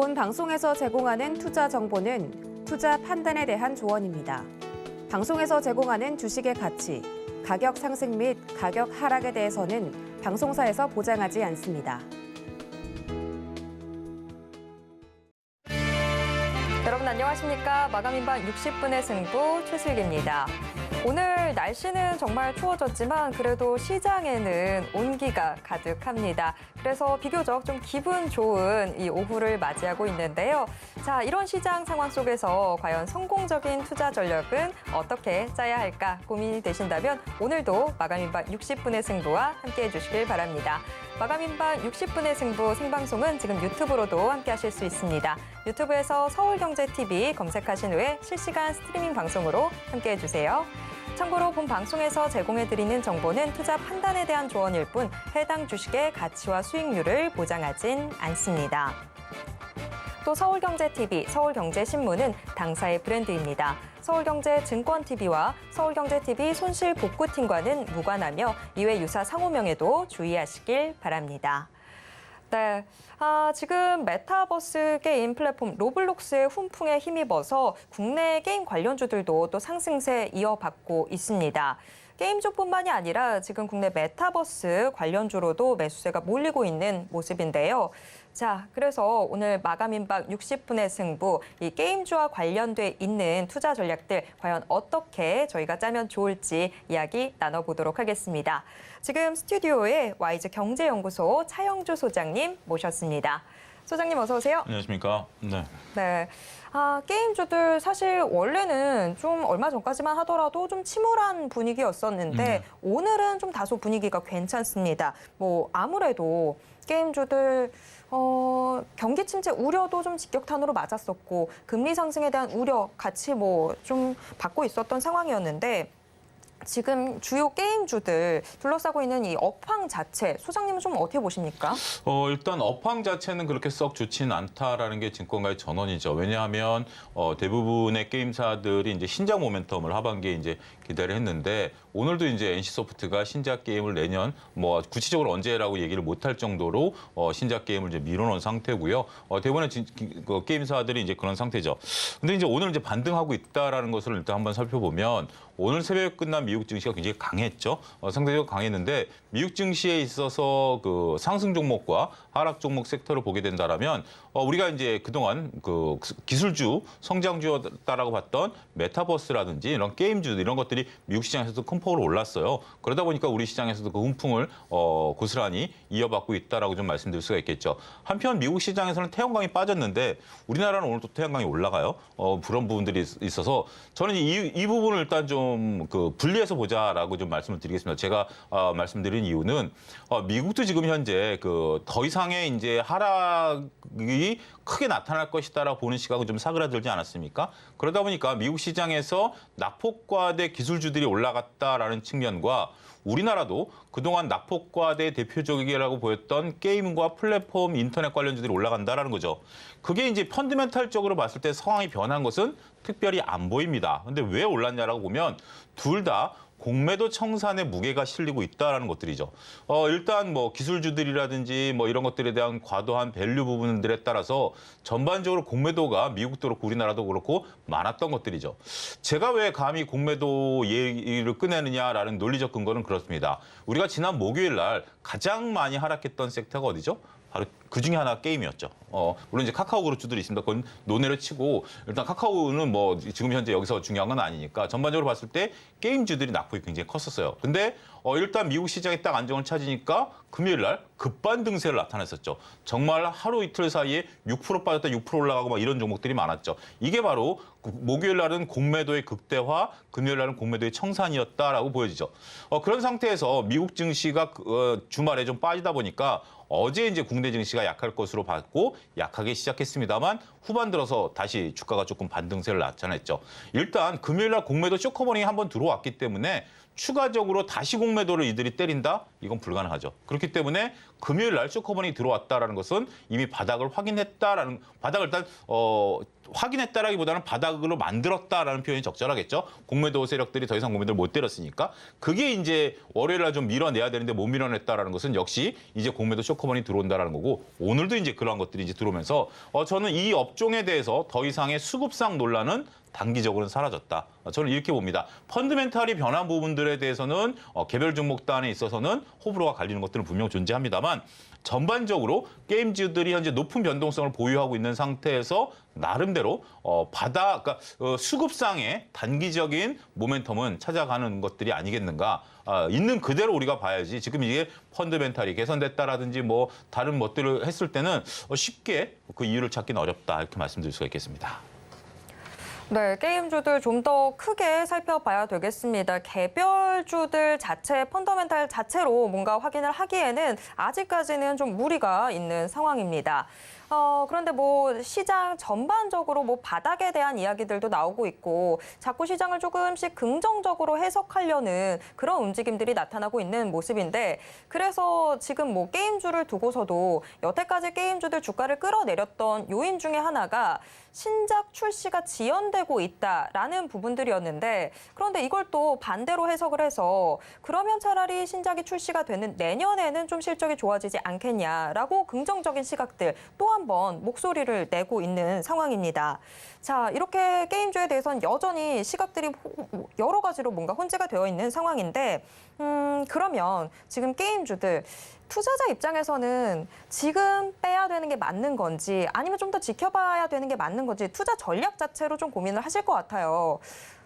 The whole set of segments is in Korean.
본 방송에서 제공하는 투자 정보는 투자 판단에 대한 조언입니다. 방송에서 제공하는 주식의 가치, 가격 상승 및 가격 하락에 대해서는 방송사에서 보장하지 않습니다. 여러분 안녕하십니까? 마감인방 60분의 승부 최슬기입니다. 오늘 날씨는 정말 추워졌지만 그래도 시장에는 온기가 가득합니다. 그래서 비교적 좀 기분 좋은 이 오후를 맞이하고 있는데요. 자, 이런 시장 상황 속에서 과연 성공적인 투자 전략은 어떻게 짜야 할까 고민이 되신다면 오늘도 마감인방 60분의 승부와 함께해 주시길 바랍니다. 마감인방 60분의 승부 생방송은 지금 유튜브로도 함께 하실 수 있습니다. 유튜브에서 서울경제TV 검색하신 후에 실시간 스트리밍 방송으로 함께해 주세요. 참고로 본 방송에서 제공해드리는 정보는 투자 판단에 대한 조언일 뿐 해당 주식의 가치와 수익률을 보장하진 않습니다. 또 서울경제TV, 서울경제신문은 당사의 브랜드입니다. 서울경제증권TV와 서울경제TV 손실복구팀과는 무관하며 이외 유사 상호명에도 주의하시길 바랍니다. 네, 지금 메타버스 게임 플랫폼 로블록스의 훈풍에 힘입어서 국내 게임 관련주들도 또 상승세 이어받고 있습니다. 게임주뿐만이 아니라 지금 국내 메타버스 관련주로도 매수세가 몰리고 있는 모습인데요. 자, 그래서 오늘 마감인방 60분의 승부, 이 게임주와 관련돼 있는 투자 전략들 과연 어떻게 저희가 짜면 좋을지 이야기 나눠보도록 하겠습니다. 지금 스튜디오에 와이즈 경제연구소 차영주 소장님 모셨습니다. 소장님 어서 오세요. 안녕하십니까. 네. 네. 게임주들 사실 원래는 좀 얼마 전까지만 하더라도 좀 침울한 분위기였었는데 오늘은 좀 다소 분위기가 괜찮습니다. 뭐 아무래도 게임주들 경기 침체 우려도 좀 직격탄으로 맞았었고 금리 상승에 대한 우려 같이 뭐 좀 받고 있었던 상황이었는데 지금 주요 게임주들 둘러싸고 있는 이 업황 자체, 소장님은 좀 어떻게 보십니까? 일단 업황 자체는 그렇게 썩 좋지는 않다라는 게 증권가의 전언이죠. 왜냐하면 대부분의 게임사들이 이제 신작 모멘텀을 하반기에 이제 기대를 했는데 오늘도 이제 NC소프트가 신작 게임을 내년 뭐 구체적으로 언제라고 얘기를 못할 정도로 신작 게임을 이제 밀어놓은 상태고요. 대부분의 게임사들이 이제 그런 상태죠. 근데 이제 오늘 이제 반등하고 있다라는 것을 일단 한번 살펴보면 오늘 새벽에 끝난 미국 증시가 굉장히 강했죠. 상대적으로 강했는데 미국 증시에 있어서 그 상승 종목과 하락 종목 섹터를 보게 된다라면 우리가 이제 그동안 그 기술주, 성장주였다라고 봤던 메타버스라든지 이런 게임주 이런 것들이 미국 시장에서도 큰 폭으로 올랐어요. 그러다 보니까 우리 시장에서도 그 훈풍을 고스란히 이어받고 있다라고 좀 말씀드릴 수가 있겠죠. 한편 미국 시장에서는 태양광이 빠졌는데 우리나라는 오늘 또 태양광이 올라가요. 그런 부분들이 있어서 저는 이 부분을 일단 좀 그 분리해서 보자라고 좀 말씀을 드리겠습니다. 제가 말씀드린 이유는 미국도 지금 현재 그 더 이상의 이제 하락이 크게 나타날 것이다라고 보는 시각은 좀 사그라들지 않았습니까? 그러다 보니까 미국 시장에서 낙폭과대 기술주들이 올라갔다라는 측면과 우리나라도 그동안 낙폭과대 대표적이라고 보였던 게임과 플랫폼, 인터넷 관련주들이 올라간다라는 거죠. 그게 이제 펀드멘탈적으로 봤을 때 상황이 변한 것은 특별히 안 보입니다. 근데 왜 올랐냐라고 보면 둘 다 공매도 청산의 무게가 실리고 있다라는 것들이죠. 일단 뭐 기술주들이라든지 뭐 이런 것들에 대한 과도한 밸류 부분들에 따라서 전반적으로 공매도가 미국도 그렇고 우리나라도 그렇고 많았던 것들이죠. 제가 왜 감히 공매도 얘기를 꺼내느냐라는 논리적 근거는 그렇습니다. 우리가 지난 목요일 날 가장 많이 하락했던 섹터가 어디죠? 바로 그 중에 하나 게임이었죠. 물론 이제 카카오 그룹주들이 있습니다. 그건 논외로 치고 일단 카카오는 뭐 지금 현재 여기서 중요한 건 아니니까 전반적으로 봤을 때 게임주들이 낙폭이 굉장히 컸었어요. 근데 일단 미국 시장이 딱 안정을 찾으니까 금요일 날 급반등세를 나타냈었죠. 정말 하루 이틀 사이에 6% 빠졌다 6% 올라가고 막 이런 종목들이 많았죠. 이게 바로 목요일 날은 공매도의 극대화, 금요일 날은 공매도의 청산이었다라고 보여지죠. 그런 상태에서 미국 증시가 주말에 좀 빠지다 보니까 어제 이제 국내 증시가 약할 것으로 봤고 약하게 시작했습니다만 후반 들어서 다시 주가가 조금 반등세를 나타냈죠. 일단 금요일 날 공매도 쇼커버닝이 한번 들어왔기 때문에 추가적으로 다시 공매도를 이들이 때린다? 이건 불가능하죠. 그렇기 때문에 금요일 날 쇼커버닝이 들어왔다라는 것은 이미 바닥을 확인했다라는 바닥을 일단 확인했다라기보다는 바닥으로 만들었다라는 표현이 적절하겠죠. 공매도 세력들이 더 이상 공매도를 못 때렸으니까 그게 이제 월요일 날 좀 밀어내야 되는데 못 밀어냈다라는 것은 역시 이제 공매도 쇼커버닝이 들어온다라는 거고 오늘도 이제 그러한 것들이 이제 들어오면서 저는 이 업종에 대해서 더 이상의 수급상 논란은 단기적으로는 사라졌다. 저는 이렇게 봅니다. 펀드멘탈이 변한 부분들에 대해서는 개별 종목 단에 있어서는 호불호가 갈리는 것들은 분명 존재합니다만 전반적으로 게임주들이 현재 높은 변동성을 보유하고 있는 상태에서 나름대로 그러니까 수급상의 단기적인 모멘텀은 찾아가는 것들이 아니겠는가. 있는 그대로 우리가 봐야지 지금 이게 펀드멘탈이 개선됐다라든지 뭐 다른 것들을 했을 때는 쉽게 그 이유를 찾기는 어렵다 이렇게 말씀드릴 수가 있겠습니다. 네, 게임주들 좀 더 크게 살펴봐야 되겠습니다. 개별주들 자체, 펀더멘탈 자체로 뭔가 확인을 하기에는 아직까지는 좀 무리가 있는 상황입니다. 그런데 뭐 시장 전반적으로 뭐 바닥에 대한 이야기들도 나오고 있고 자꾸 시장을 조금씩 긍정적으로 해석하려는 그런 움직임들이 나타나고 있는 모습인데 그래서 지금 뭐 게임주를 두고서도 여태까지 게임주들 주가를 끌어내렸던 요인 중에 하나가 신작 출시가 지연되고 있다라는 부분들이었는데 그런데 이걸 또 반대로 해석을 해서 그러면 차라리 신작이 출시가 되는 내년에는 좀 실적이 좋아지지 않겠냐라고 긍정적인 시각들 또 한 번 목소리를 내고 있는 상황입니다. 자, 이렇게 게임주에 대해서는 여전히 시각들이 여러 가지로 뭔가 혼재가 되어 있는 상황인데 그러면 지금 게임주들 투자자 입장에서는 지금 빼야 되는 게 맞는 건지 아니면 좀 더 지켜봐야 되는 게 맞는 건지 투자 전략 자체로 좀 고민을 하실 것 같아요.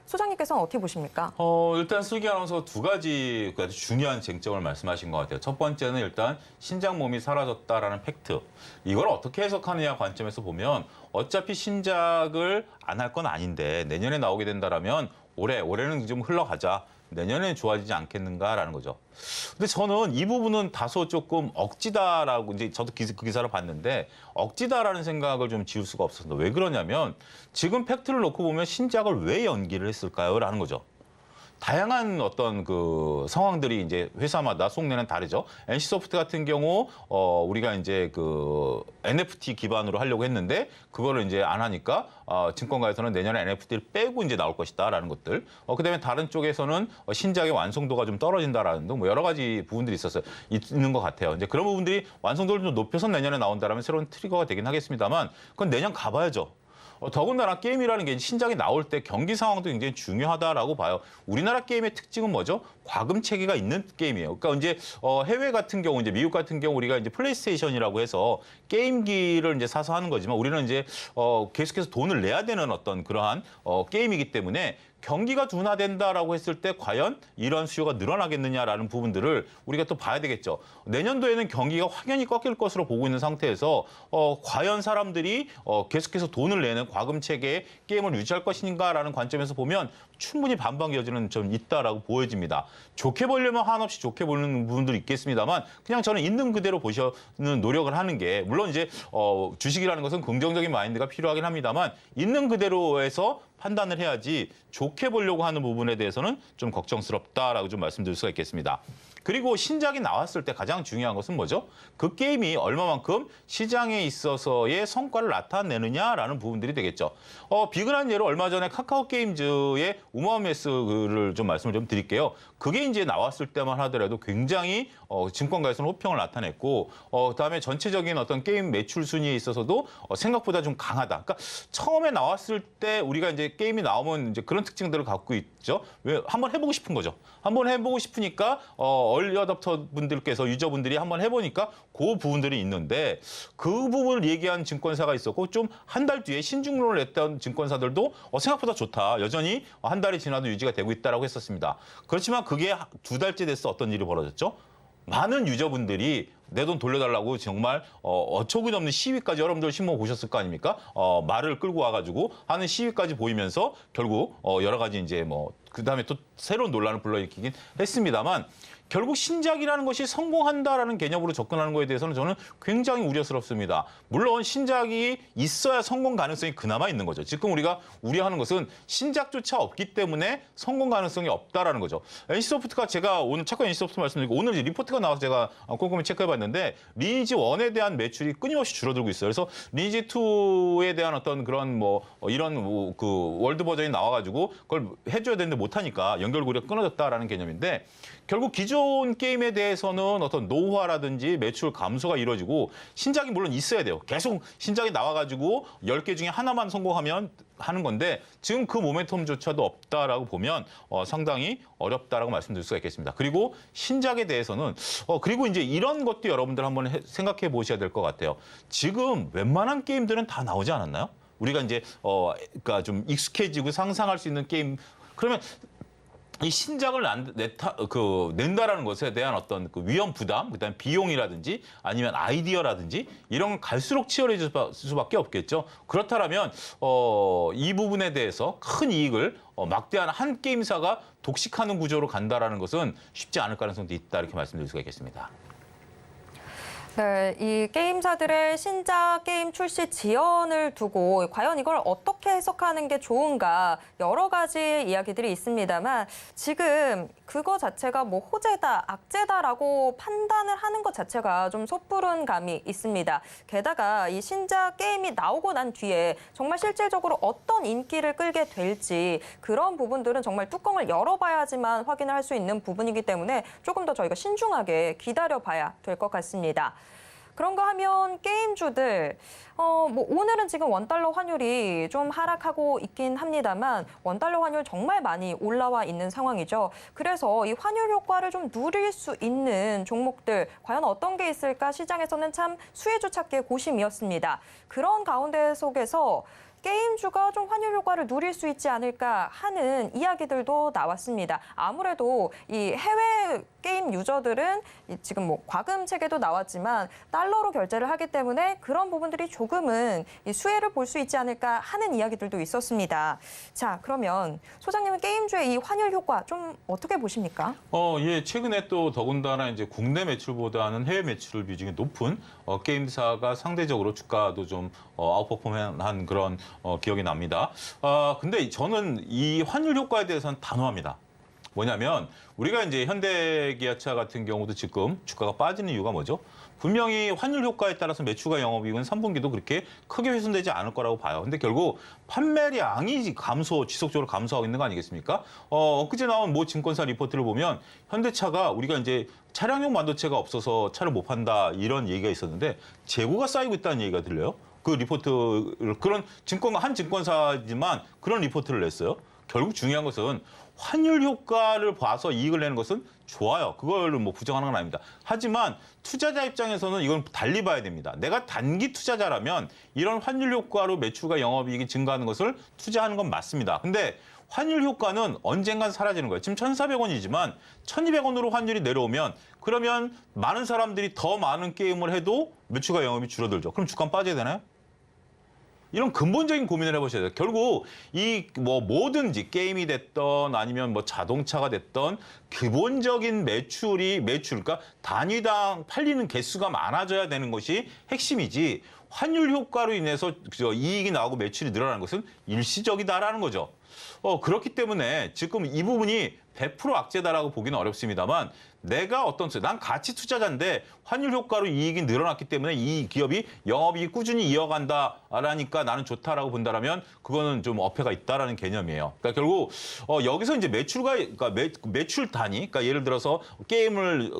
소장님께서는 어떻게 보십니까? 일단 슬기 아나운서 두 가지 아주 중요한 쟁점을 말씀하신 것 같아요. 첫 번째는 일단 신작 몸이 사라졌다라는 팩트. 이걸 어떻게 해석하느냐 관점에서 보면 어차피 신작을 안 할 건 아닌데 내년에 나오게 된다라면 올해는 좀 흘러가자. 내년에 좋아지지 않겠는가라는 거죠. 근데 저는 이 부분은 다소 조금 억지다라고 이제 저도 그 기사를 봤는데 억지다라는 생각을 좀 지울 수가 없었습니다. 왜 그러냐면 지금 팩트를 놓고 보면 신작을 왜 연기를 했을까요? 라는 거죠. 다양한 어떤 그 상황들이 이제 회사마다 속내는 다르죠. NC소프트 같은 경우 우리가 이제 그 NFT 기반으로 하려고 했는데 그거를 이제 안 하니까 증권가에서는 내년에 NFT를 빼고 이제 나올 것이다라는 것들. 그다음에 다른 쪽에서는 신작의 완성도가 좀 떨어진다라는 등 뭐 여러 가지 부분들이 있는 것 같아요. 이제 그런 부분들이 완성도를 좀 높여서 내년에 나온다라면 새로운 트리거가 되긴 하겠습니다만 그건 내년 가봐야죠. 더군다나 게임이라는 게 신작이 나올 때 경기 상황도 굉장히 중요하다라고 봐요. 우리나라 게임의 특징은 뭐죠? 과금 체계가 있는 게임이에요. 그러니까 이제 해외 같은 경우 이제 미국 같은 경우 우리가 이제 플레이스테이션이라고 해서 게임기를 이제 사서 하는 거지만 우리는 이제 계속해서 돈을 내야 되는 어떤 그러한 게임이기 때문에 경기가 둔화된다라고 했을 때 과연 이런 수요가 늘어나겠느냐라는 부분들을 우리가 또 봐야 되겠죠. 내년도에는 경기가 확연히 꺾일 것으로 보고 있는 상태에서 과연 사람들이 계속해서 돈을 내는 과금 체계의 게임을 유지할 것인가라는 관점에서 보면 충분히 반박의 여지는 좀 있다라고 보여집니다. 좋게 보려면 한없이 좋게 보는 부분들이 있겠습니다만 그냥 저는 있는 그대로 보시는 노력을 하는 게 물론 이제 주식이라는 것은 긍정적인 마인드가 필요하긴 합니다만 있는 그대로에서 판단을 해야지 좋게 보려고 하는 부분에 대해서는 좀 걱정스럽다라고 좀 말씀드릴 수가 있겠습니다. 그리고 신작이 나왔을 때 가장 중요한 것은 뭐죠? 그 게임이 얼마만큼 시장에 있어서의 성과를 나타내느냐라는 부분들이 되겠죠. 비근한 예로 얼마 전에 카카오 게임즈의 우마우메스를 좀 말씀을 좀 드릴게요. 그게 이제 나왔을 때만 하더라도 굉장히 증권가에서는 호평을 나타냈고 그다음에 전체적인 어떤 게임 매출 순위에 있어서도 생각보다 좀 강하다. 그러니까 처음에 나왔을 때 우리가 이제 게임이 나오면 이제 그런 특징들을 갖고 있죠. 왜 한번 해보고 싶은 거죠. 한번 해보고 싶으니까 얼리 어답터 분들께서 유저분들이 한번 해보니까 그 부분들이 있는데 그 부분을 얘기한 증권사가 있었고 좀 한 달 뒤에 신중론을 냈던 증권사들도 생각보다 좋다. 여전히 한 달이 지나도 유지가 되고 있다라고 했었습니다. 그렇지만 그게 두 달째 돼서 어떤 일이 벌어졌죠? 많은 유저분들이 내 돈 돌려달라고 정말 어처구니 없는 시위까지 여러분들 신문 보셨을 거 아닙니까? 말을 끌고 와가지고 하는 시위까지 보이면서 결국 여러 가지 이제 뭐 그다음에 또 새로운 논란을 불러일으키긴 했습니다만 결국 신작이라는 것이 성공한다라는 개념으로 접근하는 거에 대해서는 저는 굉장히 우려스럽습니다. 물론 신작이 있어야 성공 가능성이 그나마 있는 거죠. 지금 우리가 우려하는 것은 신작조차 없기 때문에 성공 가능성이 없다라는 거죠. NC소프트가 제가 오늘 잠깐 NC소프트 말씀드리고 오늘 이제 리포트가 나와서 제가 꼼꼼히 체크해봤는데 리니지 1에 대한 매출이 끊임없이 줄어들고 있어요. 그래서 리니지 2에 대한 어떤 그런 이런 그 월드 버전이 나와가지고 그걸 해줘야 되는데 못하니까 연결고리가 끊어졌다라는 개념인데 결국 기존 게임에 대해서는 어떤 노후화라든지 매출 감소가 이루어지고 신작이 물론 있어야 돼요. 계속 신작이 나와가지고 10개 중에 하나만 성공하면 하는 건데 지금 그 모멘텀조차도 없다라고 보면 상당히 어렵다라고 말씀드릴 수가 있겠습니다. 그리고 신작에 대해서는 그리고 이제 이런 것도 여러분들 한번 생각해 보셔야 될 것 같아요. 지금 웬만한 게임들은 다 나오지 않았나요? 우리가 이제 그러니까 좀 익숙해지고 상상할 수 있는 게임 그러면 이 신작을 낸다라는 것에 대한 어떤 그 위험 부담, 그다음에 비용이라든지 아니면 아이디어라든지 이런 건 갈수록 치열해질 수밖에 없겠죠. 그렇다면 이 부분에 대해서 큰 이익을 막대한 한 게임사가 독식하는 구조로 간다라는 것은 쉽지 않을 가능성도 있다 이렇게 말씀드릴 수가 있겠습니다. 네, 이 게임사들의 신작 게임 출시 지연을 두고 과연 이걸 어떻게 해석하는 게 좋은가 여러 가지 이야기들이 있습니다만 지금 그거 자체가 뭐 호재다, 악재다라고 판단을 하는 것 자체가 좀 섣부른 감이 있습니다. 게다가 이 신작 게임이 나오고 난 뒤에 정말 실질적으로 어떤 인기를 끌게 될지 그런 부분들은 정말 뚜껑을 열어봐야지만 확인을 할 수 있는 부분이기 때문에 조금 더 저희가 신중하게 기다려봐야 될 것 같습니다. 그런가 하면 게임주들, 뭐 오늘은 지금 원달러 환율이 좀 하락하고 있긴 합니다만 원달러 환율 정말 많이 올라와 있는 상황이죠. 그래서 이 환율 효과를 좀 누릴 수 있는 종목들 과연 어떤 게 있을까 시장에서는 참 수혜주 찾기의 고심이었습니다. 그런 가운데 속에서 게임주가 좀 환율 효과를 누릴 수 있지 않을까 하는 이야기들도 나왔습니다. 아무래도 이 해외 게임 유저들은 지금 뭐 과금 체계도 나왔지만 달러로 결제를 하기 때문에 그런 부분들이 조금은 수혜를 볼 수 있지 않을까 하는 이야기들도 있었습니다. 자, 그러면 소장님은 게임주의 이 환율 효과 좀 어떻게 보십니까? 예, 최근에 또 더군다나 이제 국내 매출보다는 해외 매출 비중이 높은 게임사가 상대적으로 주가도 좀 아웃퍼폼한 그런 기억이 납니다. 근데 저는 이 환율 효과에 대해서는 단호합니다. 뭐냐면 우리가 이제 현대기아차 같은 경우도 지금 주가가 빠지는 이유가 뭐죠? 분명히 환율 효과에 따라서 매출과 영업이익은 3분기도 그렇게 크게 훼손되지 않을 거라고 봐요. 근데 결국 판매량이 지속적으로 감소하고 있는 거 아니겠습니까? 엊그제 나온 모 증권사 리포트를 보면 현대차가 우리가 이제 차량용 반도체가 없어서 차를 못 판다 이런 얘기가 있었는데 재고가 쌓이고 있다는 얘기가 들려요. 그 리포트를 그런 한 증권사지만 그런 리포트를 냈어요. 결국 중요한 것은 환율 효과를 봐서 이익을 내는 것은 좋아요. 그걸 뭐 부정하는 건 아닙니다. 하지만 투자자 입장에서는 이건 달리 봐야 됩니다. 내가 단기 투자자라면 이런 환율 효과로 매출과 영업이익이 증가하는 것을 투자하는 건 맞습니다. 근데 환율 효과는 언젠간 사라지는 거예요. 지금 1,400원이지만 1,200원으로 환율이 내려오면 그러면 많은 사람들이 더 많은 게임을 해도 매출과 영업이 줄어들죠. 그럼 주가는 빠져야 되나요? 이런 근본적인 고민을 해보셔야 돼요. 결국 이 뭐 뭐든지 게임이 됐던 아니면 뭐 자동차가 됐던 기본적인 매출, 그러니까 단위당 팔리는 개수가 많아져야 되는 것이 핵심이지 환율 효과로 인해서 이익이 나오고 매출이 늘어나는 것은 일시적이다라는 거죠. 그렇기 때문에 지금 이 부분이 100% 악재다라고 보기는 어렵습니다만 내가 난 가치 투자자인데 환율 효과로 이익이 늘어났기 때문에 이 기업이 영업이익 꾸준히 이어간다라니까 나는 좋다라고 본다라면 그거는 좀 어폐가 있다라는 개념이에요. 그러니까 결국 여기서 이제 그러니까 매출 단위, 그러니까 예를 들어서 게임을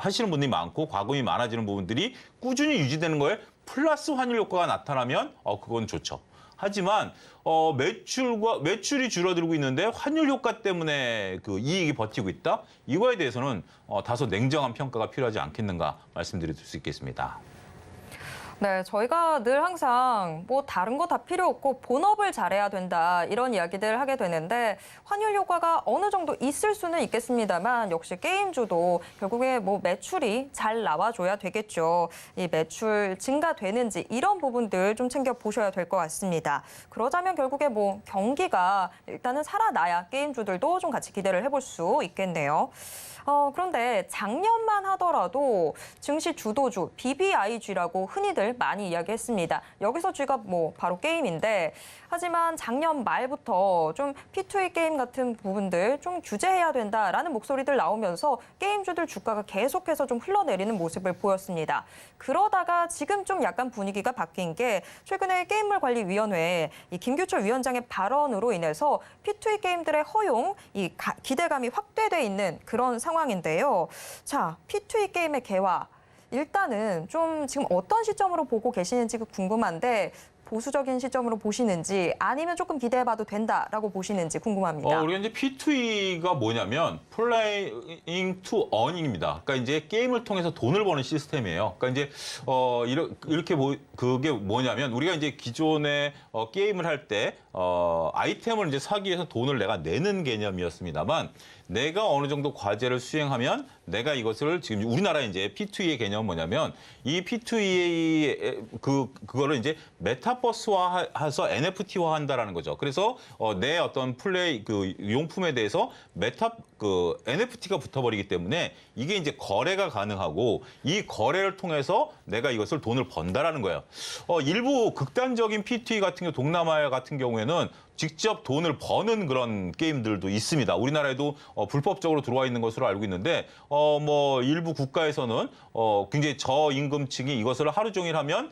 하시는 분들이 많고 과금이 많아지는 부분들이 꾸준히 유지되는 거에 플러스 환율 효과가 나타나면 그건 좋죠. 하지만 매출이 줄어들고 있는데 환율 효과 때문에 그 이익이 버티고 있다? 이거에 대해서는 다소 냉정한 평가가 필요하지 않겠는가 말씀드릴 수 있겠습니다. 네, 저희가 늘 항상 뭐 다른 거 다 필요 없고 본업을 잘해야 된다 이런 이야기들 하게 되는데 환율 효과가 어느 정도 있을 수는 있겠습니다만 역시 게임주도 결국에 뭐 매출이 잘 나와줘야 되겠죠. 이 매출 증가되는지 이런 부분들 좀 챙겨 보셔야 될 것 같습니다. 그러자면 결국에 뭐 경기가 일단은 살아나야 게임주들도 좀 같이 기대를 해볼 수 있겠네요. 그런데 작년만 하더라도 증시 주도주 BBIG라고 흔히들 많이 이야기했습니다. 여기서 쥐가 뭐 바로 게임인데 하지만 작년 말부터 좀 P2E 게임 같은 부분들 좀 규제해야 된다라는 목소리들 나오면서 게임주들 주가가 계속해서 좀 흘러내리는 모습을 보였습니다. 그러다가 지금 좀 약간 분위기가 바뀐 게 최근에 게임물관리위원회 이 김규철 위원장의 발언으로 인해서 P2E 게임들의 허용, 이 기대감이 확대돼 있는 그런 상황인데요. 자, P2E 게임의 개화. 일단은 좀 지금 어떤 시점으로 보고 계시는지 궁금한데 보수적인 시점으로 보시는지 아니면 조금 기대해봐도 된다라고 보시는지 궁금합니다. 우리가 이제 P2E가 뭐냐면 Playing to Earning입니다. 그러니까 이제 게임을 통해서 돈을 버는 시스템이에요. 그러니까 이제 이렇게 그게 뭐냐면 우리가 이제 기존에 게임을 할 때 아이템을 이제 사기 위해서 돈을 내가 내는 개념이었습니다만 내가 어느 정도 과제를 수행하면 내가 이것을 지금 우리나라 이제 P2E의 개념은 뭐냐면 이 P2E 그거를 이제 메타버스화해서 NFT화 한다라는 거죠. 그래서 내 어떤 플레이 그 용품에 대해서 NFT가 붙어버리기 때문에 이게 이제 거래가 가능하고 이 거래를 통해서 내가 이것을 돈을 번다라는 거예요. 일부 극단적인 P2E 같은 경우 동남아 같은 경우에는 직접 돈을 버는 그런 게임들도 있습니다. 우리나라에도 불법적으로 들어와 있는 것으로 알고 있는데 뭐 일부 국가에서는 굉장히 저임금층이 이것을 하루 종일 하면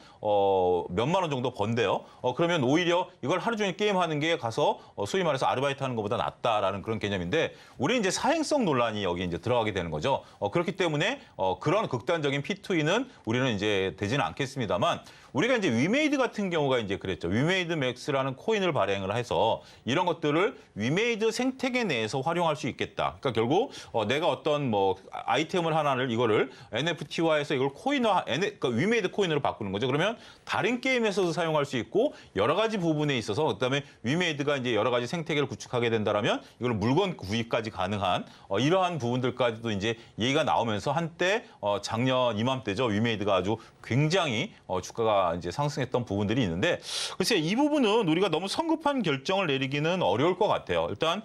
몇만 원 정도 번대요. 그러면 오히려 이걸 하루 종일 게임하는 게 가서 소위 말해서 아르바이트 하는 것보다 낫다라는 그런 개념인데 우리 이제 사행성 논란이 여기 이제 들어가게 되는 거죠. 그렇기 때문에 그런 극단적인 P2E는 우리는 이제 되지는 않겠습니다만 우리가 이제 위메이드 같은 경우가 이제 그랬죠. 위메이드 맥스라는 코인을 발행을 해서 이런 것들을 위메이드 생태계 내에서 활용할 수 있겠다. 그러니까 결국 내가 어떤 뭐 아이템을 하나를 이거를 NFT화해서 이걸 그러니까 위메이드 코인으로 바꾸는 거죠. 그러면 다른 게임에서도 사용할 수 있고 여러 가지 부분에 있어서 그다음에 위메이드가 이제 여러 가지 생태계를 구축하게 된다라면 이걸 물건 구입까지 가능한 이러한 부분들까지도 이제 얘기가 나오면서 한때 작년 이맘때죠. 위메이드가 아주 굉장히 주가가 이제 상승했던 부분들이 있는데 글쎄 이 부분은 우리가 너무 성급한 결정을 내리기는 어려울 것 같아요. 일단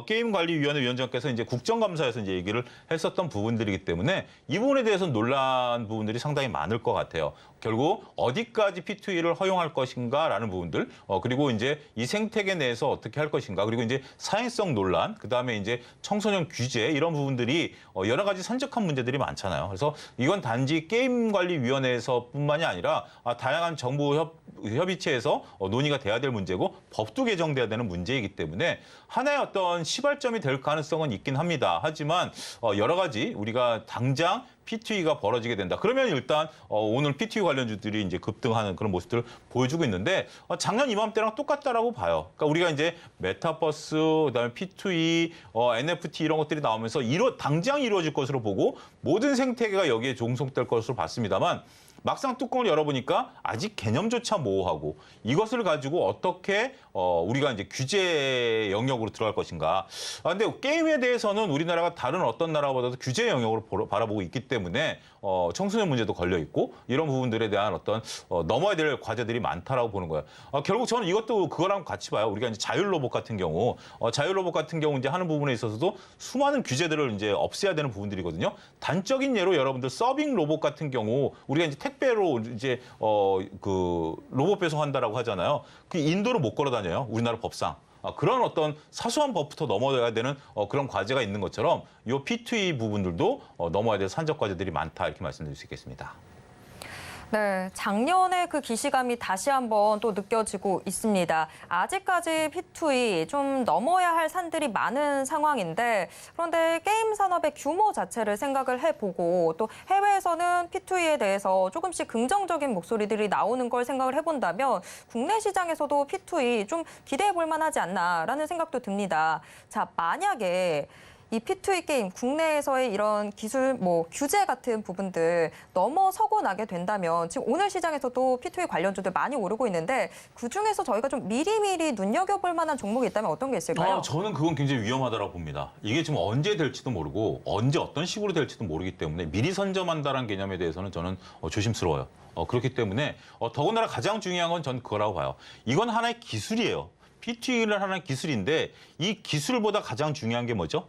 게임관리위원회 위원장께서 이제 국정감사에서 이제 얘기를 했었던 부분들이기 때문에 이 부분에 대해서는 논란 부분들이 상당히 많을 것 같아요. 결국 어디까지 P2E를 허용할 것인가라는 부분들, 그리고 이제 이 생태계 내에서 어떻게 할 것인가, 그리고 이제 사행성 논란, 그 다음에 이제 청소년 규제 이런 부분들이 여러 가지 산적한 문제들이 많잖아요. 그래서 이건 단지 게임관리위원회에서뿐만이 아니라 다양한 정부 협의체에서 논의가 돼야 될 문제고 법도 개정돼야 되는 문제이기 때문에 하나의 어떤 시발점이 될 가능성은 있긴 합니다. 하지만 여러 가지 우리가 당장 P2E가 벌어지게 된다. 그러면 일단 오늘 P2E 관련주들이 이제 급등하는 그런 모습들을 보여주고 있는데 작년 이맘때랑 똑같다라고 봐요. 그러니까 우리가 이제 메타버스, 그다음에 P2E, NFT 이런 것들이 나오면서 당장 이루어질 것으로 보고 모든 생태계가 여기에 종속될 것으로 봤습니다만 막상 뚜껑을 열어보니까 아직 개념조차 모호하고 이것을 가지고 어떻게 우리가 이제 규제 영역으로 들어갈 것인가. 근데 게임에 대해서는 우리나라가 다른 어떤 나라보다도 규제 영역으로 바라보고 있기 때문에 청소년 문제도 걸려 있고 이런 부분들에 대한 어떤 넘어야 될 과제들이 많다라고 보는 거예요. 결국 저는 이것도 그거랑 같이 봐요. 우리가 이제 자율 로봇 같은 경우, 이제 하는 부분에 있어서도 수많은 규제들을 이제 없애야 되는 부분들이거든요. 단적인 예로 여러분들 서빙 로봇 같은 경우 우리가 이제 택배로 이제 그 로봇 배송한다라고 하잖아요. 그 인도로 못 걸어 다녀요. 우리나라 법상. 그런 어떤 사소한 법부터 넘어야 되는 그런 과제가 있는 것처럼 이 P2E 부분들도 넘어야 될 산적 과제들이 많다 이렇게 말씀드릴 수 있겠습니다. 네, 작년에 그 기시감이 다시 한번 또 느껴지고 있습니다. 아직까지 P2E 좀 넘어야 할 산들이 많은 상황인데 그런데 게임 산업의 규모 자체를 생각을 해보고 또 해외에서는 P2E에 대해서 조금씩 긍정적인 목소리들이 나오는 걸 생각을 해본다면 국내 시장에서도 P2E 좀 기대해 볼 만하지 않나라는 생각도 듭니다. 자, 만약에 이 P2E 게임 국내에서의 이런 기술 규제 같은 부분들 넘어서고 나게 된다면 지금 오늘 시장에서도 P2E 관련주들 많이 오르고 있는데 그중에서 저희가 좀 미리미리 눈여겨볼 만한 종목이 있다면 어떤 게 있을까요? 저는 그건 굉장히 위험하다고 봅니다. 이게 지금 언제 될지도 모르고 언제 어떤 식으로 될지도 모르기 때문에 미리 선점한다는 개념에 대해서는 저는 조심스러워요. 그렇기 때문에 더군다나 가장 중요한 건 전 그거라고 봐요. 이건 하나의 기술이에요. P2E는 하나의 기술인데 이 기술보다 가장 중요한 게 뭐죠?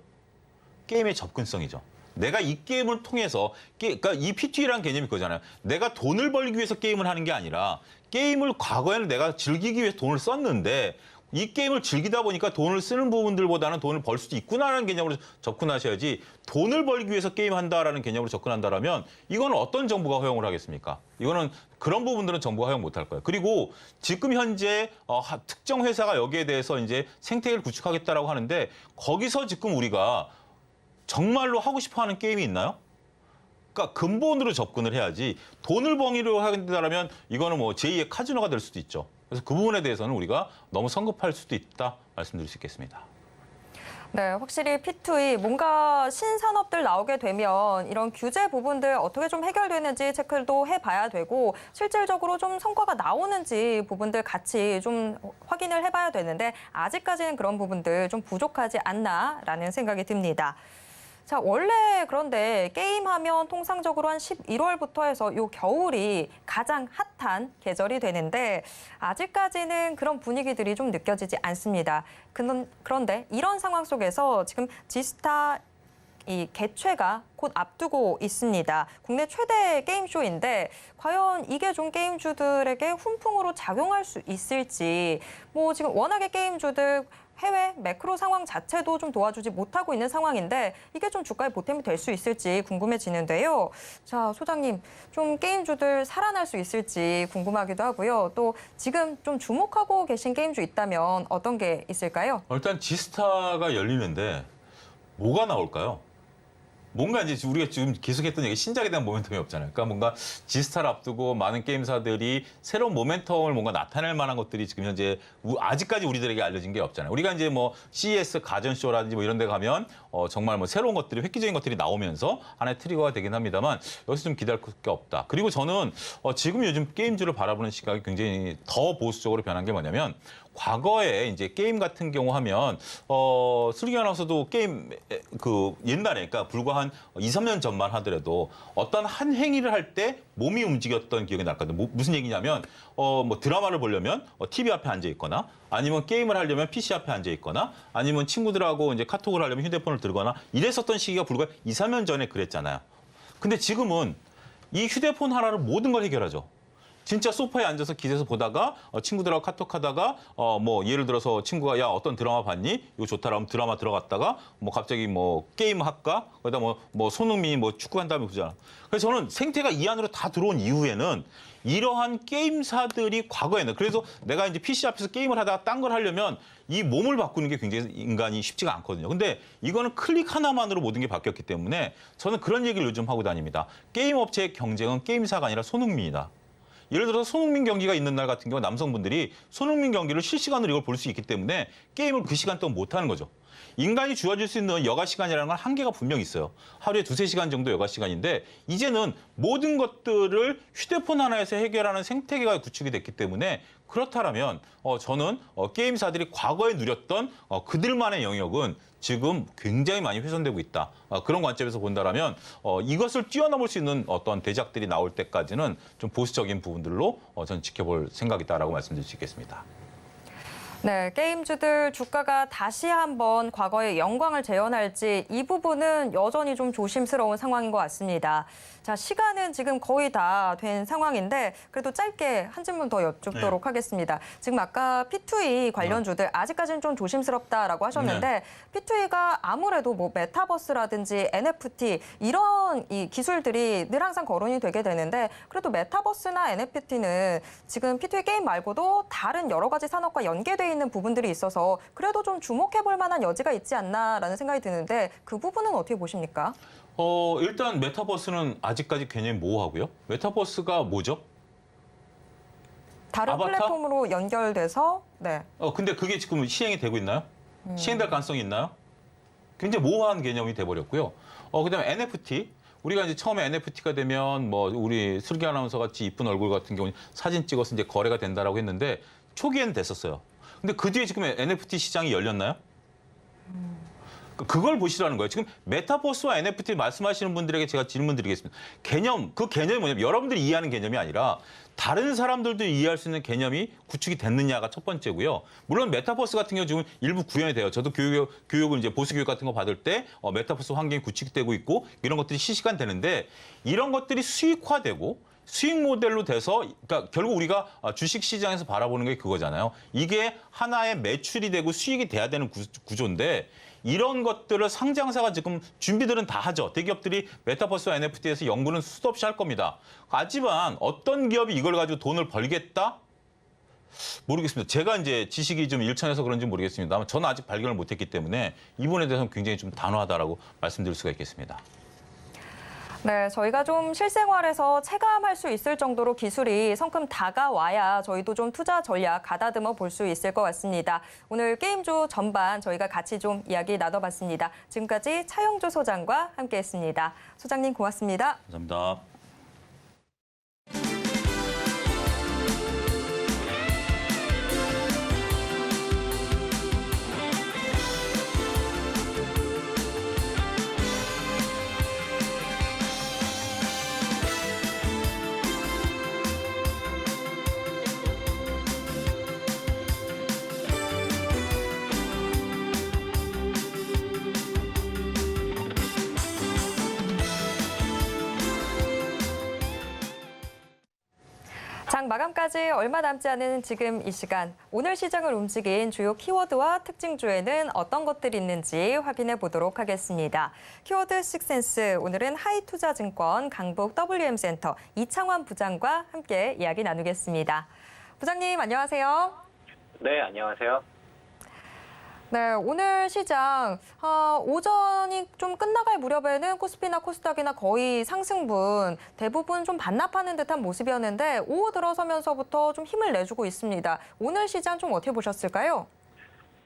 게임의 접근성이죠. 내가 이 게임을 통해서 그러니까 이 P2E라는 개념이 그거잖아요. 내가 돈을 벌기 위해서 게임을 하는 게 아니라 게임을 과거에는 내가 즐기기 위해서 돈을 썼는데 이 게임을 즐기다 보니까 돈을 쓰는 부분들보다는 돈을 벌 수도 있구나라는 개념으로 접근하셔야지 돈을 벌기 위해서 게임한다라는 개념으로 접근한다라면 이거는 어떤 정부가 허용을 하겠습니까? 이거는 그런 부분들은 정부가 허용 못할 거예요. 그리고 지금 현재 특정 회사가 여기에 대해서 이제 생태계를 구축하겠다라고 하는데 거기서 지금 우리가 정말로 하고 싶어하는 게임이 있나요? 그러니까 근본으로 접근을 해야지 돈을 벌이려고 하겠다라면 이거는 뭐 제2의 카지노가 될 수도 있죠. 그래서 그 부분에 대해서는 우리가 너무 성급할 수도 있다 말씀드릴 수 있겠습니다. 네, 확실히 P2E 뭔가 신산업들 나오게 되면 이런 규제 부분들 어떻게 좀 해결되는지 체크도 해봐야 되고 실질적으로 좀 성과가 나오는지 부분들 같이 좀 확인을 해봐야 되는데 아직까지는 그런 부분들 좀 부족하지 않나라는 생각이 듭니다. 자, 원래 그런데 게임하면 통상적으로 한 11월부터 해서 요 겨울이 가장 핫한 계절이 되는데 아직까지는 그런 분위기들이 좀 느껴지지 않습니다. 그런데 이런 상황 속에서 지금 지스타 이 개최가 곧 앞두고 있습니다. 국내 최대 게임쇼인데 과연 이게 좀 게임주들에게 훈풍으로 작용할 수 있을지 뭐 지금 워낙에 게임주들 해외 매크로 상황 자체도 좀 도와주지 못하고 있는 상황인데 이게 좀 주가에 보탬이 될 수 있을지 궁금해지는데요. 자, 소장님, 좀 게임주들 살아날 수 있을지 궁금하기도 하고요. 또 지금 좀 주목하고 계신 게임주 있다면 어떤 게 있을까요? 일단 지스타가 열리는데 뭐가 나올까요? 뭔가 이제 우리가 지금 계속했던 얘기 신작에 대한 모멘텀이 없잖아요. 그러니까 뭔가 지스타를 앞두고 많은 게임사들이 새로운 모멘텀을 뭔가 나타낼 만한 것들이 지금 현재 아직까지 우리들에게 알려진 게 없잖아요. 우리가 이제 뭐 CES 가전쇼라든지 뭐 이런 데 가면 정말 뭐 새로운 것들이 획기적인 것들이 나오면서 하나의 트리거가 되긴 합니다만 여기서 좀 기다릴 게 없다. 그리고 저는 지금 요즘 게임주를 바라보는 시각이 굉장히 더 보수적으로 변한 게 뭐냐면 과거에 이제 게임 같은 경우 하면 슬기 아나운서도 게임 그 옛날에 그러니까 불과 한 2, 3년 전만 하더라도 어떤 한 행위를 할 때 몸이 움직였던 기억이 났거든요. 무슨 얘기냐면 뭐 드라마를 보려면 TV 앞에 앉아 있거나 아니면 게임을 하려면 PC 앞에 앉아 있거나 아니면 친구들하고 이제 카톡을 하려면 휴대폰을 들거나 이랬었던 시기가 불과 2, 3년 전에 그랬잖아요. 근데 지금은 이 휴대폰 하나로 모든 걸 해결하죠. 진짜 소파에 앉아서 기대서 보다가 친구들하고 카톡하다가 뭐 예를 들어서 친구가 야 어떤 드라마 봤니? 이거 좋다라면 드라마 들어갔다가 뭐 갑자기 뭐 게임 할까? 그러다 뭐 손흥민이 뭐 축구 한다면 그러잖아. 그래서 저는 생태가 이 안으로 다 들어온 이후에는 이러한 게임사들이 과거에는 그래서 내가 이제 PC 앞에서 게임을 하다가 딴 걸 하려면 이 몸을 바꾸는 게 굉장히 인간이 쉽지가 않거든요. 근데 이거는 클릭 하나만으로 모든 게 바뀌었기 때문에 저는 그런 얘기를 요즘 하고 다닙니다. 게임 업체의 경쟁은 게임사가 아니라 손흥민이다. 예를 들어서 손흥민 경기가 있는 날 같은 경우 남성분들이 손흥민 경기를 실시간으로 이걸 볼 수 있기 때문에 게임을 그 시간 동안 못하는 거죠. 인간이 주어질 수 있는 여가 시간이라는 건 한계가 분명히 있어요. 하루에 2-3시간 정도 여가 시간인데 이제는 모든 것들을 휴대폰 하나에서 해결하는 생태계가 구축이 됐기 때문에 그렇다면 저는 게임사들이 과거에 누렸던 그들만의 영역은 지금 굉장히 많이 훼손되고 있다. 그런 관점에서 본다면 이것을 뛰어넘을 수 있는 어떤 대작들이 나올 때까지는 좀 보수적인 부분들로 저는 지켜볼 생각이다라고 말씀드릴 수 있겠습니다. 네, 게임주들 주가가 다시 한번 과거의 영광을 재현할지 이 부분은 여전히 좀 조심스러운 상황인 것 같습니다. 자, 시간은 지금 거의 다 된 상황인데 그래도 짧게 한 질문 더 여쭙도록 하겠습니다. 지금 아까 P2E 관련주들 아직까지는 좀 조심스럽다라고 하셨는데 P2E가 아무래도 뭐 메타버스라든지 NFT 이런 이 기술들이 늘 항상 거론이 되게 되는데 그래도 메타버스나 NFT는 지금 P2E 게임 말고도 다른 여러 가지 산업과 연계돼 있는 부분들이 있어서 그래도 좀 주목해 볼 만한 여지가 있지 않나라는 생각이 드는데 그 부분은 어떻게 보십니까? 일단 메타버스는 아직까지 개념이 모호하고요. 메타버스가 뭐죠? 다른 아바타? 플랫폼으로 연결돼서 네. 근데 그게 지금 시행이 되고 있나요? 시행될 가능성이 있나요? 굉장히 모호한 개념이 돼버렸고요. 그다음에 NFT. 우리가 이제 처음에 NFT가 되면 뭐 우리 슬기 아나운서 같이 이쁜 얼굴 같은 경우는 사진 찍어서 이제 거래가 된다라고 했는데 초기에는 됐었어요. 근데 그 뒤에 지금 NFT 시장이 열렸나요? 그걸 보시라는 거예요. 지금 메타버스와 NFT 말씀하시는 분들에게 제가 질문 드리겠습니다. 그 개념이 뭐냐면 여러분들이 이해하는 개념이 아니라 다른 사람들도 이해할 수 있는 개념이 구축이 됐느냐가 첫 번째고요. 물론 메타버스 같은 경우 지금 일부 구현이 돼요. 저도 교육을 이제 보수 교육 같은 거 받을 때 메타버스 환경이 구축되고 있고 이런 것들이 실시간 되는데 이런 것들이 수익화되고 수익 모델로 돼서 그러니까 결국 우리가 주식 시장에서 바라보는 게 그거잖아요. 이게 하나의 매출이 되고 수익이 돼야 되는 구조인데 이런 것들을 상장사가 지금 준비들은 다 하죠. 대기업들이 메타버스와 NFT에서 연구는 수도 없이 할 겁니다. 하지만 어떤 기업이 이걸 가지고 돈을 벌겠다? 모르겠습니다. 제가 이제 지식이 좀 일천해서 그런지 모르겠습니다만 저는 아직 발견을 못했기 때문에 이 부분에 대해서는 굉장히 좀 단호하다라고 말씀드릴 수가 있겠습니다. 네, 저희가 좀 실생활에서 체감할 수 있을 정도로 기술이 성큼 다가와야 저희도 좀 투자 전략 가다듬어 볼 수 있을 것 같습니다. 오늘 게임주 전반 저희가 같이 좀 이야기 나눠봤습니다. 지금까지 차영주 소장과 함께했습니다. 소장님 고맙습니다. 감사합니다. 장 마감까지 얼마 남지 않은 지금 이 시간, 오늘 시장을 움직인 주요 키워드와 특징주에는 어떤 것들이 있는지 확인해 보도록 하겠습니다. 키워드 식센스, 오늘은 하이투자증권 강북 WM센터 이창환 부장과 함께 이야기 나누겠습니다. 부장님 안녕하세요. 네, 안녕하세요. 네, 오늘 시장 오전이 좀 끝나갈 무렵에는 코스피나 코스닥이나 거의 상승분, 대부분 좀 반납하는 듯한 모습이었는데 오후 들어서면서부터 좀 힘을 내주고 있습니다. 오늘 시장 좀 어떻게 보셨을까요?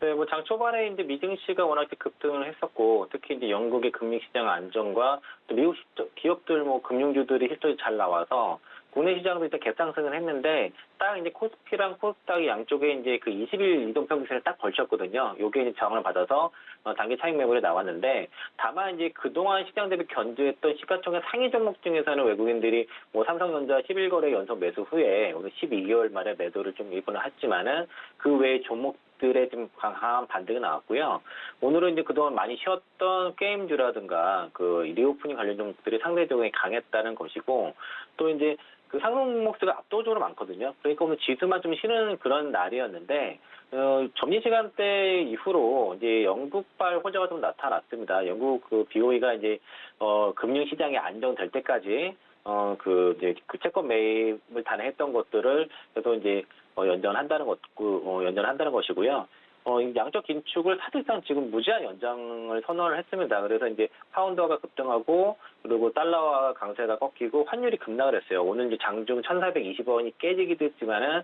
네, 뭐 장 초반에 이제 미증시가 워낙 급등을 했었고, 특히 이제 영국의 금융시장 안정과 또 미국 기업들 뭐 금융주들이 실적이 잘 나와서 국내 시장도 일단 갭상승을 했는데 딱 이제 코스피랑 코스닥이 양쪽에 이제 그 20일 이동평균선을 딱 걸쳤거든요. 요게 이제 저항을 받아서 단기 차익 매물이 나왔는데 다만 이제 그동안 시장 대비 견조했던 시가총액 상위 종목 중에서는 외국인들이 뭐 삼성전자 11거래 연속 매수 후에 오늘 12개월 만에 매도를 좀 일본을 했지만은 그 외에 종목들의 좀 강한 반등이 나왔고요. 오늘은 이제 그동안 많이 쉬었던 게임주라든가 그 리오프닝 관련 종목들이 상대적으로 강했다는 것이고 또 이제 그 상승 종목수가 압도적으로 많거든요. 그러니까 오늘 지수만 좀 쉬는 그런 날이었는데 점심시간대 이후로 이제 영국발 호재가 좀 나타났습니다. 영국 그 BOE가 이제 금융시장이 안정될 때까지 이제 그 채권 매입을 단행했던 것들을 그래서 이제 연장한다는 것이고요. 양적 긴축을 사실상 지금 무제한 연장을 선언을 했습니다. 그래서 이제 파운드가 급등하고 그리고 달러와 강세가 꺾이고 환율이 급락을 했어요. 오늘 이제 장중 1,420원이 깨지기도 했지만은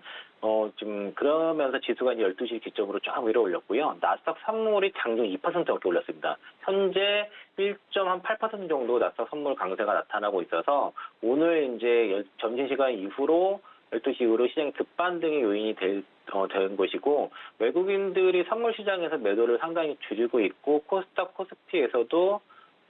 좀 그러면서 지수가 이제 12시 기점으로 쫙 위로 올렸고요. 나스닥 선물이 장중 2% 넘게 올랐습니다. 현재 1.8% 정도 나스닥 선물 강세가 나타나고 있어서 오늘 이제 점심시간 이후로 12시 이후로 시장이 급반등의 요인이 된 것이고 외국인들이 선물 시장에서 매도를 상당히 줄이고 있고 코스닥 코스피에서도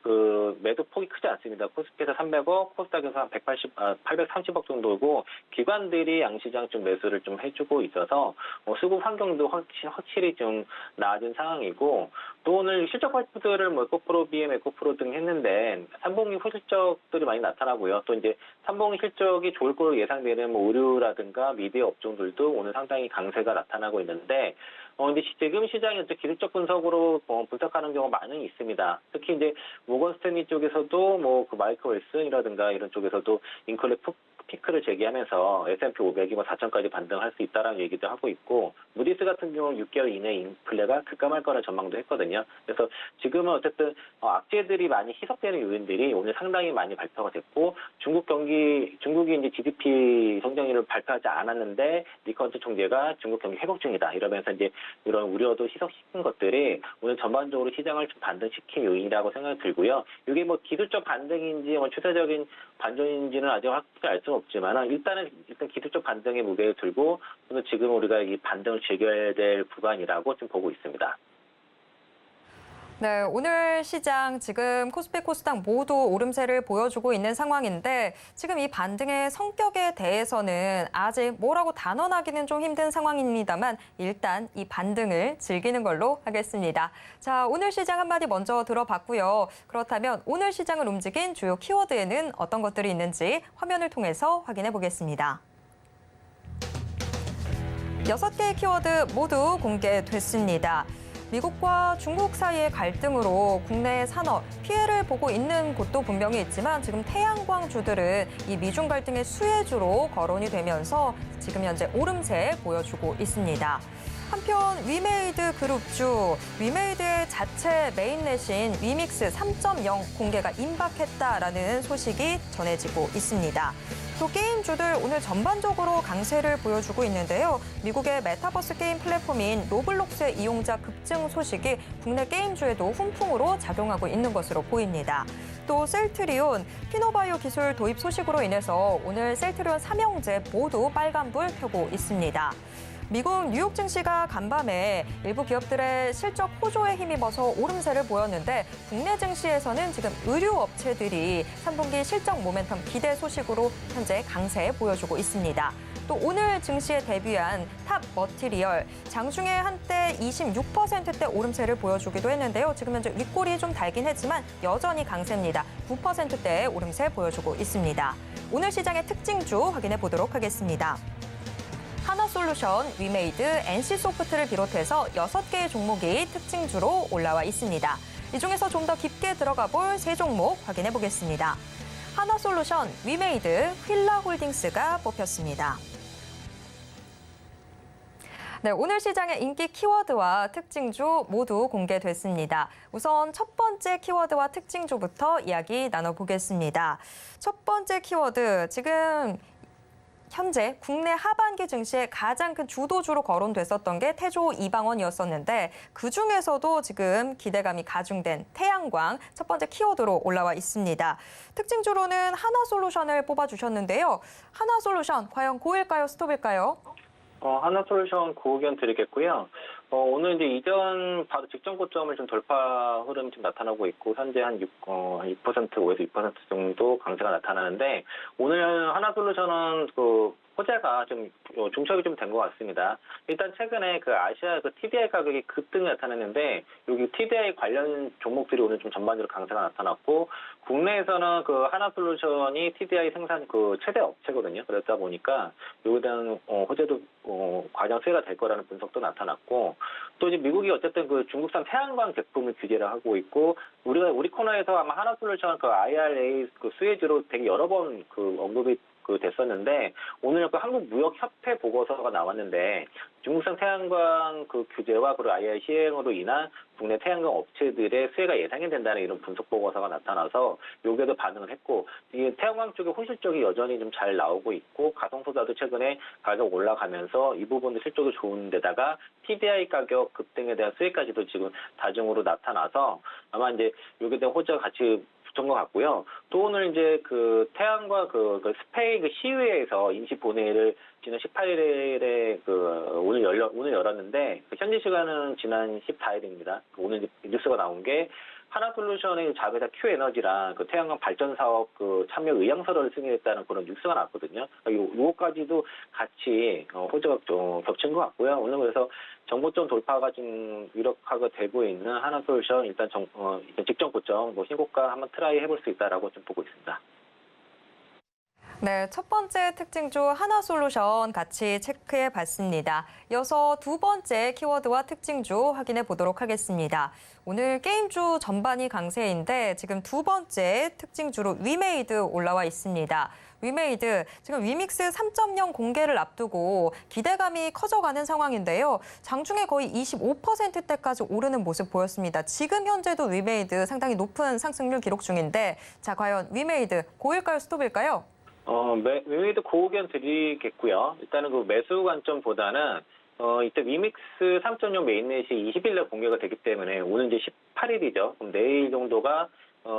그 매도 폭이 크지 않습니다. 코스피에서 300억, 코스닥에서 한 830억 정도고 기관들이 양시장 좀 매수를 좀 해주고 있어서 수급 환경도 확실히 좀 나아진 상황이고 또 오늘 실적 발표들을 뭐 에코프로, BM, 에코프로 등 했는데 3분기 후실적들이 많이 나타나고요. 또 이제 3분기 실적이 좋을 걸로 예상되는 뭐 의류라든가 미디어 업종들도 오늘 상당히 강세가 나타나고 있는데 근데 지금 시장이 기술적 분석으로 분석하는 경우가 많이 있습니다. 특히 이제 모건 스탠리 쪽에서도 뭐 그 마이클 윌슨이라든가 이런 쪽에서도 인클레 피크를 제기하면서 S&P 500이 뭐 4천까지 반등할 수 있다라는 얘기도 하고 있고 무디스 같은 경우는 6개월 이내 인플레가 급감할 거라는 전망도 했거든요. 그래서 지금은 어쨌든 악재들이 많이 희석되는 요인들이 오늘 상당히 많이 발표가 됐고 중국이 이제 GDP 성장률을 발표하지 않았는데 니컨트 총재가 중국 경기 회복 중이다 이러면서 이제 이런 우려도 희석시킨 것들이 오늘 전반적으로 시장을 좀 반등시킨 요인이라고 생각이 들고요. 이게 뭐 기술적 반등인지 뭐 추세적인 반전인지는 아직 확실히 알 수는 없지만 일단 기술적 반등의 무게를 들고 지금 우리가 이 반등을 즐겨야 될 구간이라고 좀 보고 있습니다. 네, 오늘 시장 지금 코스피 코스닥 모두 오름세를 보여주고 있는 상황인데 지금 이 반등의 성격에 대해서는 아직 뭐라고 단언하기는 좀 힘든 상황입니다만 일단 이 반등을 즐기는 걸로 하겠습니다. 자, 오늘 시장 한마디 먼저 들어봤고요. 그렇다면 오늘 시장을 움직인 주요 키워드에는 어떤 것들이 있는지 화면을 통해서 확인해 보겠습니다. 6개의 키워드 모두 공개됐습니다. 미국과 중국 사이의 갈등으로 국내 산업 피해를 보고 있는 곳도 분명히 있지만 지금 태양광주들은 이 미중 갈등의 수혜주로 거론이 되면서 지금 현재 오름세 보여주고 있습니다. 한편 위메이드 그룹주, 위메이드의 자체 메인넷인 위믹스 3.0 공개가 임박했다라는 소식이 전해지고 있습니다. 또 게임주들 오늘 전반적으로 강세를 보여주고 있는데요. 미국의 메타버스 게임 플랫폼인 로블록스의 이용자 급증 소식이 국내 게임주에도 훈풍으로 작용하고 있는 것으로 보입니다. 또 셀트리온, 피노바이오 기술 도입 소식으로 인해서 오늘 셀트리온 삼형제 모두 빨간불 켜고 있습니다. 미국 뉴욕 증시가 간밤에 일부 기업들의 실적 호조에 힘입어서 오름세를 보였는데 국내 증시에서는 지금 의류 업체들이 3분기 실적 모멘텀 기대 소식으로 현재 강세 보여주고 있습니다. 또 오늘 증시에 데뷔한 탑 머티리얼, 장중에 한때 26%대 오름세를 보여주기도 했는데요. 지금 현재 윗골이 좀 달긴 했지만 여전히 강세입니다. 9%대의 오름세 보여주고 있습니다. 오늘 시장의 특징주 확인해 보도록 하겠습니다. 하나솔루션, 위메이드, NC소프트를 비롯해서 6개의 종목이 특징주로 올라와 있습니다. 이 중에서 좀 더 깊게 들어가 볼 3종목 확인해 보겠습니다. 하나솔루션, 위메이드, 휠라홀딩스가 뽑혔습니다. 네, 오늘 시장의 인기 키워드와 특징주 모두 공개됐습니다. 우선 첫 번째 키워드와 특징주부터 이야기 나눠보겠습니다. 첫 번째 키워드, 지금 현재 국내 하반기 증시의 가장 큰 주도주로 거론됐었던 게 태조 이방원이었었는데 그중에서도 지금 기대감이 가중된 태양광 첫 번째 키워드로 올라와 있습니다. 특징주로는 하나솔루션을 뽑아주셨는데요. 하나솔루션 과연 고일까요? 스톱일까요? 하나솔루션 고의견 드리겠고요. 오늘 이제 이전 바로 직전 고점을 좀 돌파 흐름이 좀 나타나고 있고 현재 한 6%, 5에서 6% 정도 강세가 나타나는데 오늘 하나솔루션은 그 호재가 좀 중첩이 좀 된 것 같습니다. 일단 최근에 그 아시아 그 TDI 가격이 급등이 나타났는데 여기 TDI 관련 종목들이 오늘 좀 전반적으로 강세가 나타났고 국내에서는 그 하나솔루션이 TDI 생산 그 최대 업체거든요. 그렇다 보니까 여기에 대한 호재도 과장 수혜가 될 거라는 분석도 나타났고 또 이제 미국이 어쨌든 그 중국산 태양광 제품을 규제를 하고 있고 우리 코너에서 아마 하나솔루션 그 IRA 그 수혜주로 되게 여러 번 그 언급이 됐었는데 오늘 그 한국무역협회 보고서가 나왔는데 중국산 태양광 그 규제와 그리고 IRA 시행으로 인한 국내 태양광 업체들의 수혜가 예상이 된다는 이런 분석 보고서가 나타나서 여기에도 반응을 했고 이 태양광 쪽의 호실적이 여전히 좀 잘 나오고 있고 가성소다도 최근에 가격 올라가면서 이 부분도 실적도 좋은 데다가 TDI 가격 급등에 대한 수혜까지도 지금 다중으로 나타나서 아마 이제 여기에 대한 호재가 같이 것 같고요. 또 오늘 이제 그 태양과 그 스페인 그 시의회에서 임시 본회의를 지난 18일에 오늘 열었는데 현지 시간은 지난 14일입니다. 오늘 이제 뉴스가 나온 게 하나솔루션의 자회사 Q에너지랑 그 태양광 발전 사업 그 참여 의향서를 승인했다는 그런 뉴스가 나왔거든요. 요거까지도 같이 호재가 좀 겹친 것 같고요. 오늘 그래서 정고점 돌파가 좀 유력하게 되고 있는 하나솔루션 일단 직전 고점 신고가 한번 트라이 해볼 수 있다라고 좀 보고 있습니다. 네, 첫 번째 특징주 하나솔루션 같이 체크해 봤습니다. 이어서 두 번째 키워드와 특징주 확인해 보도록 하겠습니다. 오늘 게임주 전반이 강세인데 지금 두 번째 특징주로 위메이드 올라와 있습니다. 위메이드, 지금 위믹스 3.0 공개를 앞두고 기대감이 커져가는 상황인데요. 장중에 거의 25%대까지 오르는 모습 보였습니다. 지금 현재도 위메이드 상당히 높은 상승률 기록 중인데 자, 과연 위메이드 고일까요? 스톱일까요? 위메이드 고의견 드리겠고요. 일단은 그 매수 관점보다는 이때 위믹스 3.0 메인넷이 20일날 공개가 되기 때문에 오늘 이제 18일이죠. 그럼 내일 정도가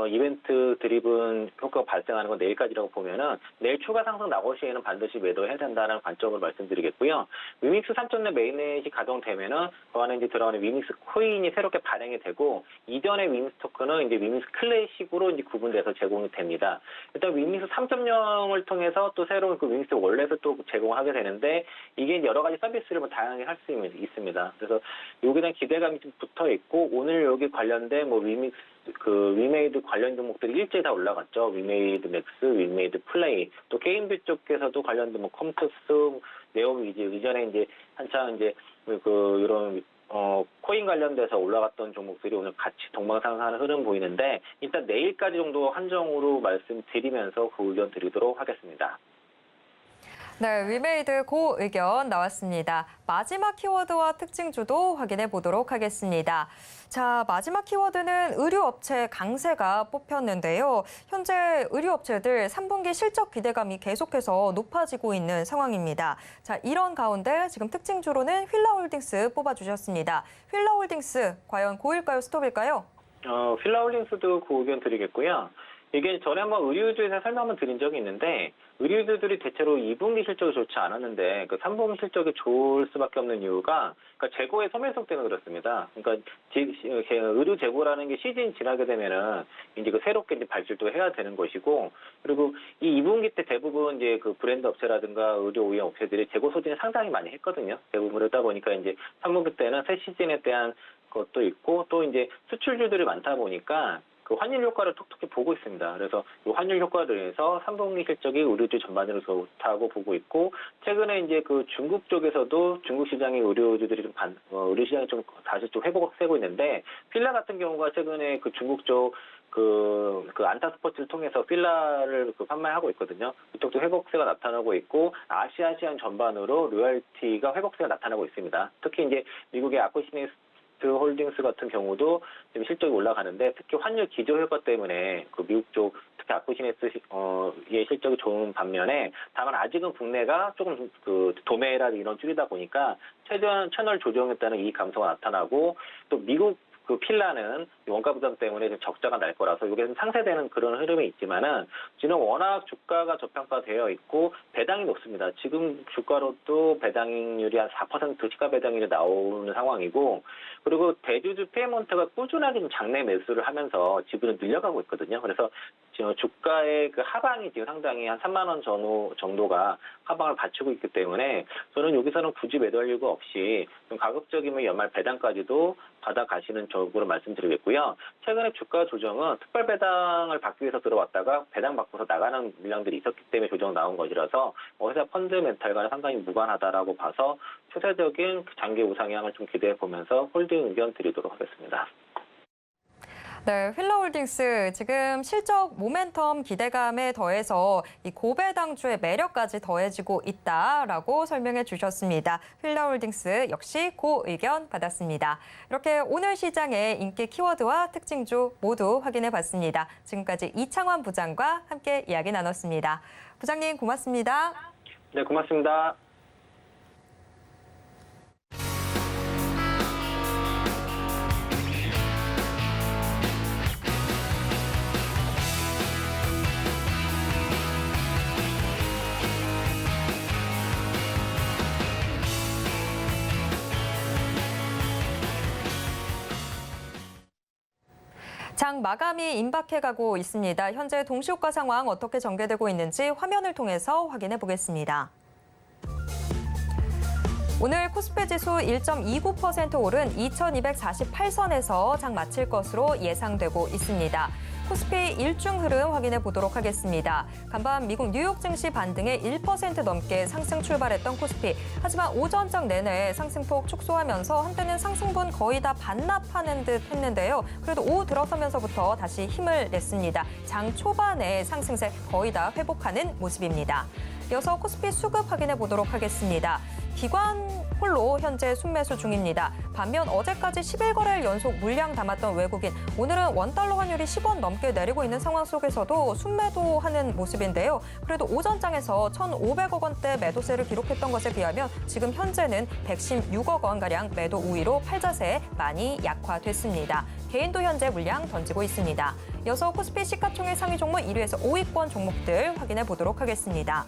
이벤트 드리븐 효과가 발생하는 건 내일까지라고 보면은 내일 추가 상승 나올 시에는 반드시 매도해야 된다는 관점을 말씀드리겠고요. 위믹스 3.0 메인넷이 가동되면은 그 안에 이제 들어가는 위믹스 코인이 새롭게 발행이 되고 이전의 위믹스 토큰은 이제 위믹스 클래식으로 이제 구분돼서 제공이 됩니다. 일단 위믹스 3.0을 통해서 또 새로운 그 위믹스 월렛을 또 제공하게 되는데 이게 여러 가지 서비스를 뭐 다양하게 할 수 있습니다. 그래서 여기에 대한 기대감이 좀 붙어 있고 오늘 여기 관련된 뭐 위메이드 관련 종목들이 일제히 다 올라갔죠. 위메이드 맥스, 위메이드 플레이, 또 게임비 쪽에서도 관련된 뭐 컴투스, 네오위즈 이전에 이제 한창 이제 이런 코인 관련돼서 올라갔던 종목들이 오늘 같이 동방상하는 흐름 보이는데 일단 내일까지 정도 한정으로 말씀드리면서 그 의견 드리도록 하겠습니다. 네, 위메이드 고 의견 나왔습니다. 마지막 키워드와 특징주도 확인해 보도록 하겠습니다. 자, 마지막 키워드는 의류업체 강세가 뽑혔는데요. 현재 의류업체들 3분기 실적 기대감이 계속해서 높아지고 있는 상황입니다. 자, 이런 가운데 지금 특징주로는 휠라홀딩스 뽑아주셨습니다. 휠라홀딩스 과연 고일까요, 스톱일까요? 휠라홀딩스도 그 의견 드리겠고요. 이게 전에 한번 의류주에서 설명 한번 드린 적이 있는데 의류주들이 대체로 2분기 실적이 좋지 않았는데 그 3분기 실적이 좋을 수밖에 없는 이유가 그러니까 재고의 소멸성 때문에 그렇습니다. 그러니까 의류 재고라는 게 시즌 지나게 되면은 이제 그 새롭게 이제 발주도 해야 되는 것이고 그리고 이 2분기 때 대부분 이제 그 브랜드 업체라든가 의류 OEM 업체들이 재고 소진을 상당히 많이 했거든요. 대부분 그러다 보니까 이제 3분기 때는 새 시즌에 대한 것도 있고 또 이제 수출주들이 많다 보니까 그 환율 효과를 톡톡히 보고 있습니다. 그래서 이 환율 효과를 인해서 3분기 실적이 의류주 전반으로 좋다고 보고 있고 최근에 이제 그 중국 쪽에서도 중국 시장의 의류주들이 좀 의류 시장이 좀 다시 좀 회복세고 있는데 필라 같은 경우가 최근에 그 중국 쪽 그 안타 스포츠를 통해서 필라를 판매하고 있거든요. 이쪽도 회복세가 나타나고 있고 아시안 전반으로 로열티가 회복세가 나타나고 있습니다. 특히 이제 미국의 아쿠시니스 홀딩스 같은 경우도 지금 실적이 올라가는데 특히 환율 기조 효과 때문에 그 미국 쪽 특히 아쿠시네스의 실적이 좋은 반면에 다만 아직은 국내가 조금 그 도매라 이런 줄이다 보니까 최근 채널 조정에 따른 이익 감소가 나타나고 또 미국 그 필라는 원가 부담 때문에 좀 적자가 날 거라서 이게 좀 상쇄되는 그런 흐름이 있지만은 지금 워낙 주가가 저평가되어 있고 배당이 높습니다. 지금 주가로도 배당률이 한 4% 시가 배당률이 나오는 상황이고 그리고 대주주 페이먼트가 꾸준하게 좀 장내 매수를 하면서 지분을 늘려가고 있거든요. 그래서 지금 주가의 그 하방이 지금 상당히 한 3만 원 정도가 하방을 받치고 있기 때문에 저는 여기서는 굳이 매도할 이유가 없이 좀 가급적이면 연말 배당까지도 받아가시는 쪽으로 말씀드리겠고요. 최근에 주가 조정은 특별 배당을 받기 위해서 들어왔다가 배당 받고서 나가는 물량들이 있었기 때문에 조정 나온 것이라서 회사 펀드멘탈과는 상당히 무관하다라고 봐서 추세적인 장기 우상향을 좀 기대해 보면서 홀딩 의견 드리도록 하겠습니다. 네, 휠라홀딩스 지금 실적 모멘텀 기대감에 더해서 이 고배당주의 매력까지 더해지고 있다라고 설명해 주셨습니다. 휠라홀딩스 역시 고 의견 받았습니다. 이렇게 오늘 시장의 인기 키워드와 특징주 모두 확인해 봤습니다. 지금까지 이창환 부장과 함께 이야기 나눴습니다. 부장님 고맙습니다. 네, 고맙습니다. 장 마감이 임박해가고 있습니다. 현재 동시효과 상황 어떻게 전개되고 있는지 화면을 통해서 확인해 보겠습니다. 오늘 코스피 지수 1.29% 오른 2248선에서 장 마칠 것으로 예상되고 있습니다. 코스피 일중 흐름 확인해 보도록 하겠습니다. 간밤 미국 뉴욕 증시 반등에 1% 넘게 상승 출발했던 코스피. 하지만 오전장 내내 상승폭 축소하면서 한때는 상승분 거의 다 반납하는 듯 했는데요. 그래도 오후 들어서면서부터 다시 힘을 냈습니다. 장 초반에 상승세 거의 다 회복하는 모습입니다. 이어서 코스피 수급 확인해 보도록 하겠습니다. 기관 홀로 현재 순매수 중입니다. 반면 어제까지 11거래일 연속 물량 담았던 외국인, 오늘은 원달러 환율이 10원 넘게 내리고 있는 상황 속에서도 순매도하는 모습인데요. 그래도 오전장에서 1,500억 원대 매도세를 기록했던 것에 비하면 지금 현재는 116억 원가량 매도 우위로 팔자세 많이 약화됐습니다. 개인도 현재 물량 던지고 있습니다. 이어서 코스피 시가총액 상위 종목 1위에서 5위권 종목들 확인해 보도록 하겠습니다.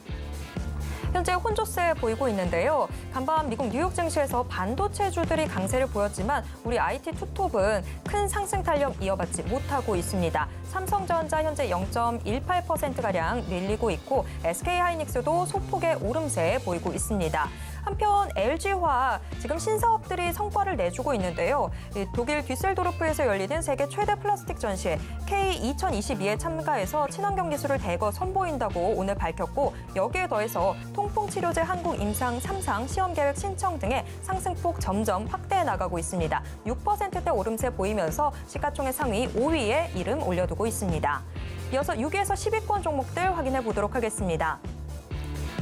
현재 혼조세 보이고 있는데요. 간밤 미국 뉴욕 증시에서 반도체주들이 강세를 보였지만 우리 IT 투톱은 큰 상승 탄력 이어받지 못하고 있습니다. 삼성전자 현재 0.18%가량 밀리고 있고 SK하이닉스도 소폭의 오름세 보이고 있습니다. 한편 LG화학 지금 신사업들이 성과를 내주고 있는데요. 독일 듀셀도르프에서 열리는 세계 최대 플라스틱 전시회 K2022에 참가해서 친환경 기술을 대거 선보인다고 오늘 밝혔고 여기에 더해서 통풍치료제 한국 임상 3상 시험 계획 신청 등의 상승폭 점점 확대해 나가고 있습니다. 6%대 오름세 보이면서 시가총액 상위 5위에 이름 올려두고 있습니다. 이어서 6위에서 10위권 종목들 확인해 보도록 하겠습니다.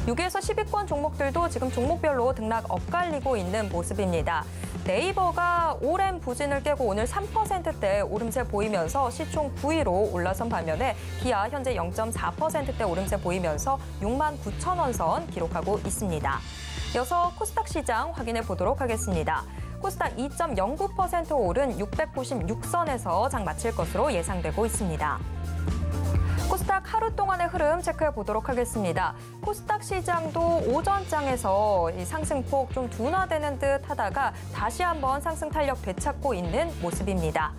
6위에서 10위권 종목들도 지금 종목별로 등락 엇갈리고 있는 모습입니다. 네이버가 오랜 부진을 깨고 오늘 3%대 오름세 보이면서 시총 9위로 올라선 반면에 기아 현재 0.4%대 오름세 보이면서 6만 9천 원 선 기록하고 있습니다. 이어서 코스닥 시장 확인해 보도록 하겠습니다. 코스닥 2.09% 오른 696선에서 장 마칠 것으로 예상되고 있습니다. 코스닥 하루 동안의 흐름 체크해 보도록 하겠습니다. 코스닥 시장도 오전장에서 이 상승폭 좀 둔화되는 듯 하다가 다시 한번 상승 탄력 되찾고 있는 모습입니다.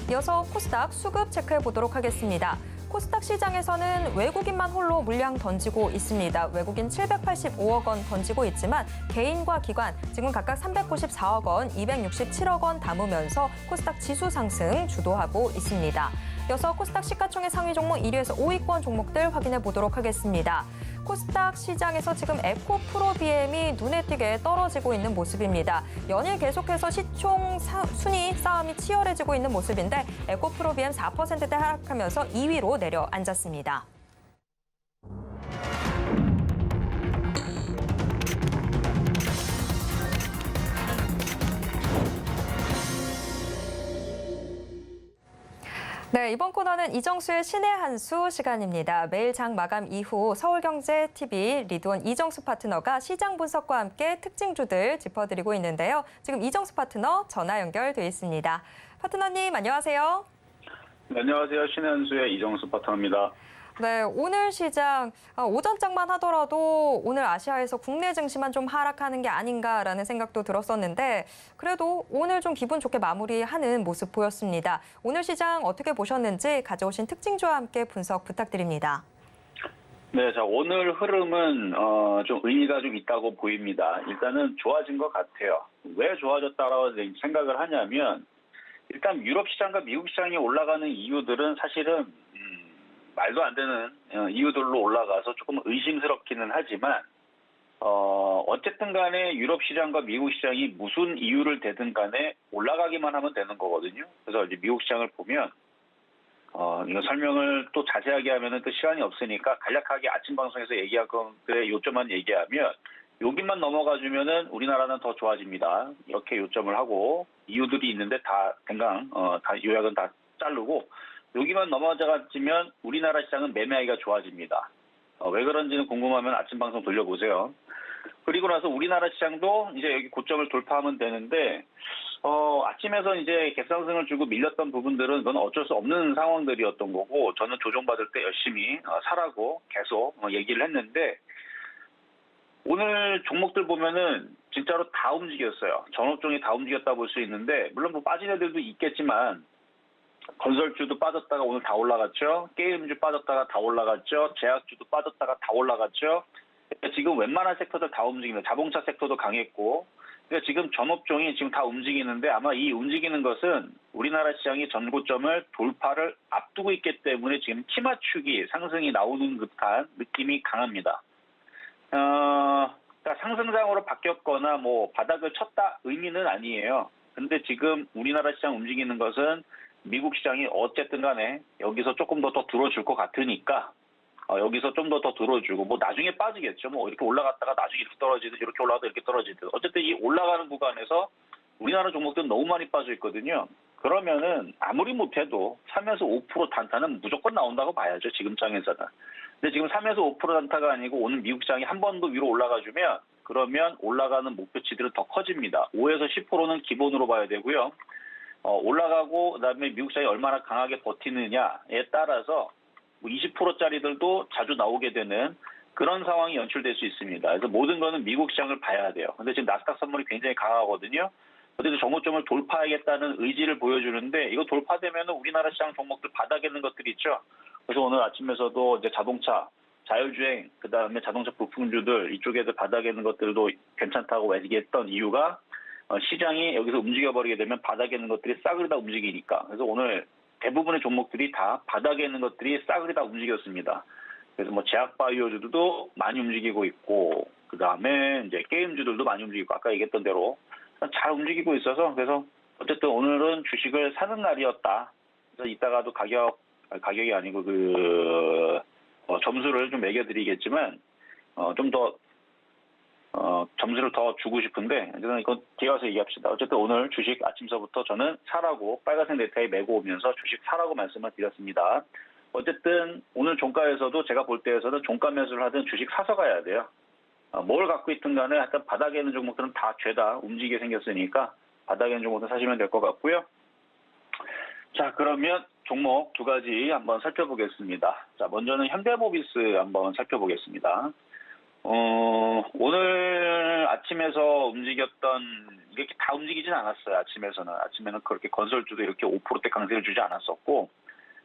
이어서 코스닥 수급 체크해 보도록 하겠습니다. 코스닥 시장에서는 외국인만 홀로 물량 던지고 있습니다. 외국인 785억 원 던지고 있지만 개인과 기관 지금 각각 394억 원, 267억 원 담으면서 코스닥 지수 상승 주도하고 있습니다. 이어서 코스닥 시가총액 상위 종목 1위에서 5위권 종목들 확인해 보도록 하겠습니다. 코스닥 시장에서 지금 에코프로비엠이 눈에 띄게 떨어지고 있는 모습입니다. 연일 계속해서 시총 순위 싸움이 치열해지고 있는 모습인데 에코프로비엠 4%대 하락하면서 2위로 내려앉았습니다. 네, 이번 코너는 이정수의 신의 한 수 시간입니다. 매일 장 마감 이후 서울경제TV 리드원 이정수 파트너가 시장 분석과 함께 특징주들 짚어드리고 있는데요. 지금 이정수 파트너 전화 연결돼 있습니다. 파트너님 안녕하세요. 네, 안녕하세요. 신의 한 수의 이정수 파트너입니다. 네, 오늘 시장 오전장만 하더라도 오늘 아시아에서 국내 증시만 좀 하락하는 게 아닌가라는 생각도 들었었는데 그래도 오늘 좀 기분 좋게 마무리하는 모습 보였습니다. 오늘 시장 어떻게 보셨는지 가져오신 특징주와 함께 분석 부탁드립니다. 네, 자 오늘 흐름은 좀 의미가 좀 있다고 보입니다. 일단은 좋아진 것 같아요. 왜 좋아졌다라고 생각을 하냐면 일단 유럽 시장과 미국 시장이 올라가는 이유들은 사실은 말도 안 되는 이유들로 올라가서 조금 의심스럽기는 하지만 어쨌든 간에 유럽 시장과 미국 시장이 무슨 이유를 대든 간에 올라가기만 하면 되는 거거든요. 그래서 이제 미국 시장을 보면 이거 설명을 또 자세하게 하면은 또 시간이 없으니까 간략하게 아침 방송에서 얘기한 것들의 요점만 얘기하면 여기만 넘어가 주면은 우리나라는 더 좋아집니다. 이렇게 요점을 하고 이유들이 있는데 다 댕강 다 요약은 다 자르고 여기만 넘어가지면 우리나라 시장은 매매하기가 좋아집니다. 왜 그런지는 궁금하면 아침 방송 돌려보세요. 그리고 나서 우리나라 시장도 이제 여기 고점을 돌파하면 되는데 아침에서 이제 갭상승을 주고 밀렸던 부분들은 그건 어쩔 수 없는 상황들이었던 거고 저는 조정받을 때 열심히 사라고 계속 얘기를 했는데 오늘 종목들 보면은 진짜로 다 움직였어요. 전업종이 다 움직였다 볼 수 있는데 물론 뭐 빠진 애들도 있겠지만 건설주도 빠졌다가 오늘 다 올라갔죠. 게임주 빠졌다가 다 올라갔죠. 제약주도 빠졌다가 다 올라갔죠. 그러니까 지금 웬만한 섹터들 다 움직입니다. 자동차 섹터도 강했고. 그러니까 지금 전업종이 지금 다 움직이는데 아마 이 움직이는 것은 우리나라 시장이 전고점을 돌파를 앞두고 있기 때문에 지금 키 맞추기 상승이 나오는 듯한 느낌이 강합니다. 그러니까 상승장으로 바뀌었거나 뭐 바닥을 쳤다 의미는 아니에요. 근데 지금 우리나라 시장 움직이는 것은 미국 시장이 어쨌든 간에 여기서 조금 더 들어줄 것 같으니까 여기서 좀 더 들어주고 뭐 나중에 빠지겠죠. 뭐 이렇게 올라갔다가 나중에 이렇게 떨어지든 이렇게 올라가다 이렇게 떨어지든 어쨌든 이 올라가는 구간에서 우리나라 종목들은 너무 많이 빠져 있거든요. 그러면은 아무리 못해도 3에서 5% 단타는 무조건 나온다고 봐야죠. 지금 장에서는. 근데 지금 3에서 5% 단타가 아니고 오늘 미국 시장이 한 번 더 위로 올라가주면 그러면 올라가는 목표치들은 더 커집니다. 5에서 10%는 기본으로 봐야 되고요. 올라가고 그다음에 미국 시장이 얼마나 강하게 버티느냐에 따라서 20%짜리들도 자주 나오게 되는 그런 상황이 연출될 수 있습니다. 그래서 모든 거는 미국 시장을 봐야 돼요. 근데 지금 나스닥 선물이 굉장히 강하거든요. 어쨌든 정고점을 돌파하겠다는 의지를 보여주는데 이거 돌파되면 우리나라 시장 종목들 바닥에 있는 것들이 있죠. 그래서 오늘 아침에서도 이제 자동차, 자율주행, 그다음에 자동차 부품주들 이쪽에도 바닥에 있는 것들도 괜찮다고 얘기했던 이유가 시장이 여기서 움직여버리게 되면 바닥에 있는 것들이 싸그리 다 움직이니까. 그래서 오늘 대부분의 종목들이 다 바닥에 있는 것들이 싸그리 다 움직였습니다. 그래서 뭐 제약바이오주들도 많이 움직이고 있고, 그 다음에 이제 게임주들도 많이 움직이고, 아까 얘기했던 대로 잘 움직이고 있어서 그래서 어쨌든 오늘은 주식을 사는 날이었다. 그래서 이따가도 가격이 아니고 점수를 좀 매겨드리겠지만 좀 더 점수를 더 주고 싶은데 이건 뒤에 가서 얘기합시다. 어쨌든 오늘 주식 아침서부터 저는 사라고 빨간색 넥타이 메고 오면서 주식 사라고 말씀을 드렸습니다. 어쨌든 오늘 종가에서도 제가 볼 때에서는 종가 매수를 하든 주식 사서 가야 돼요. 뭘 갖고 있든 간에 하여튼 바닥에 있는 종목들은 다 죄다 움직이게 생겼으니까 바닥에 있는 종목들 사시면 될 것 같고요. 자, 그러면 종목 두 가지 한번 살펴보겠습니다. 자, 먼저는 현대모비스 한번 살펴보겠습니다. 오늘 아침에서 움직였던, 이렇게 다 움직이진 않았어요, 아침에는 그렇게 건설주도 이렇게 5%대 강세를 주지 않았었고,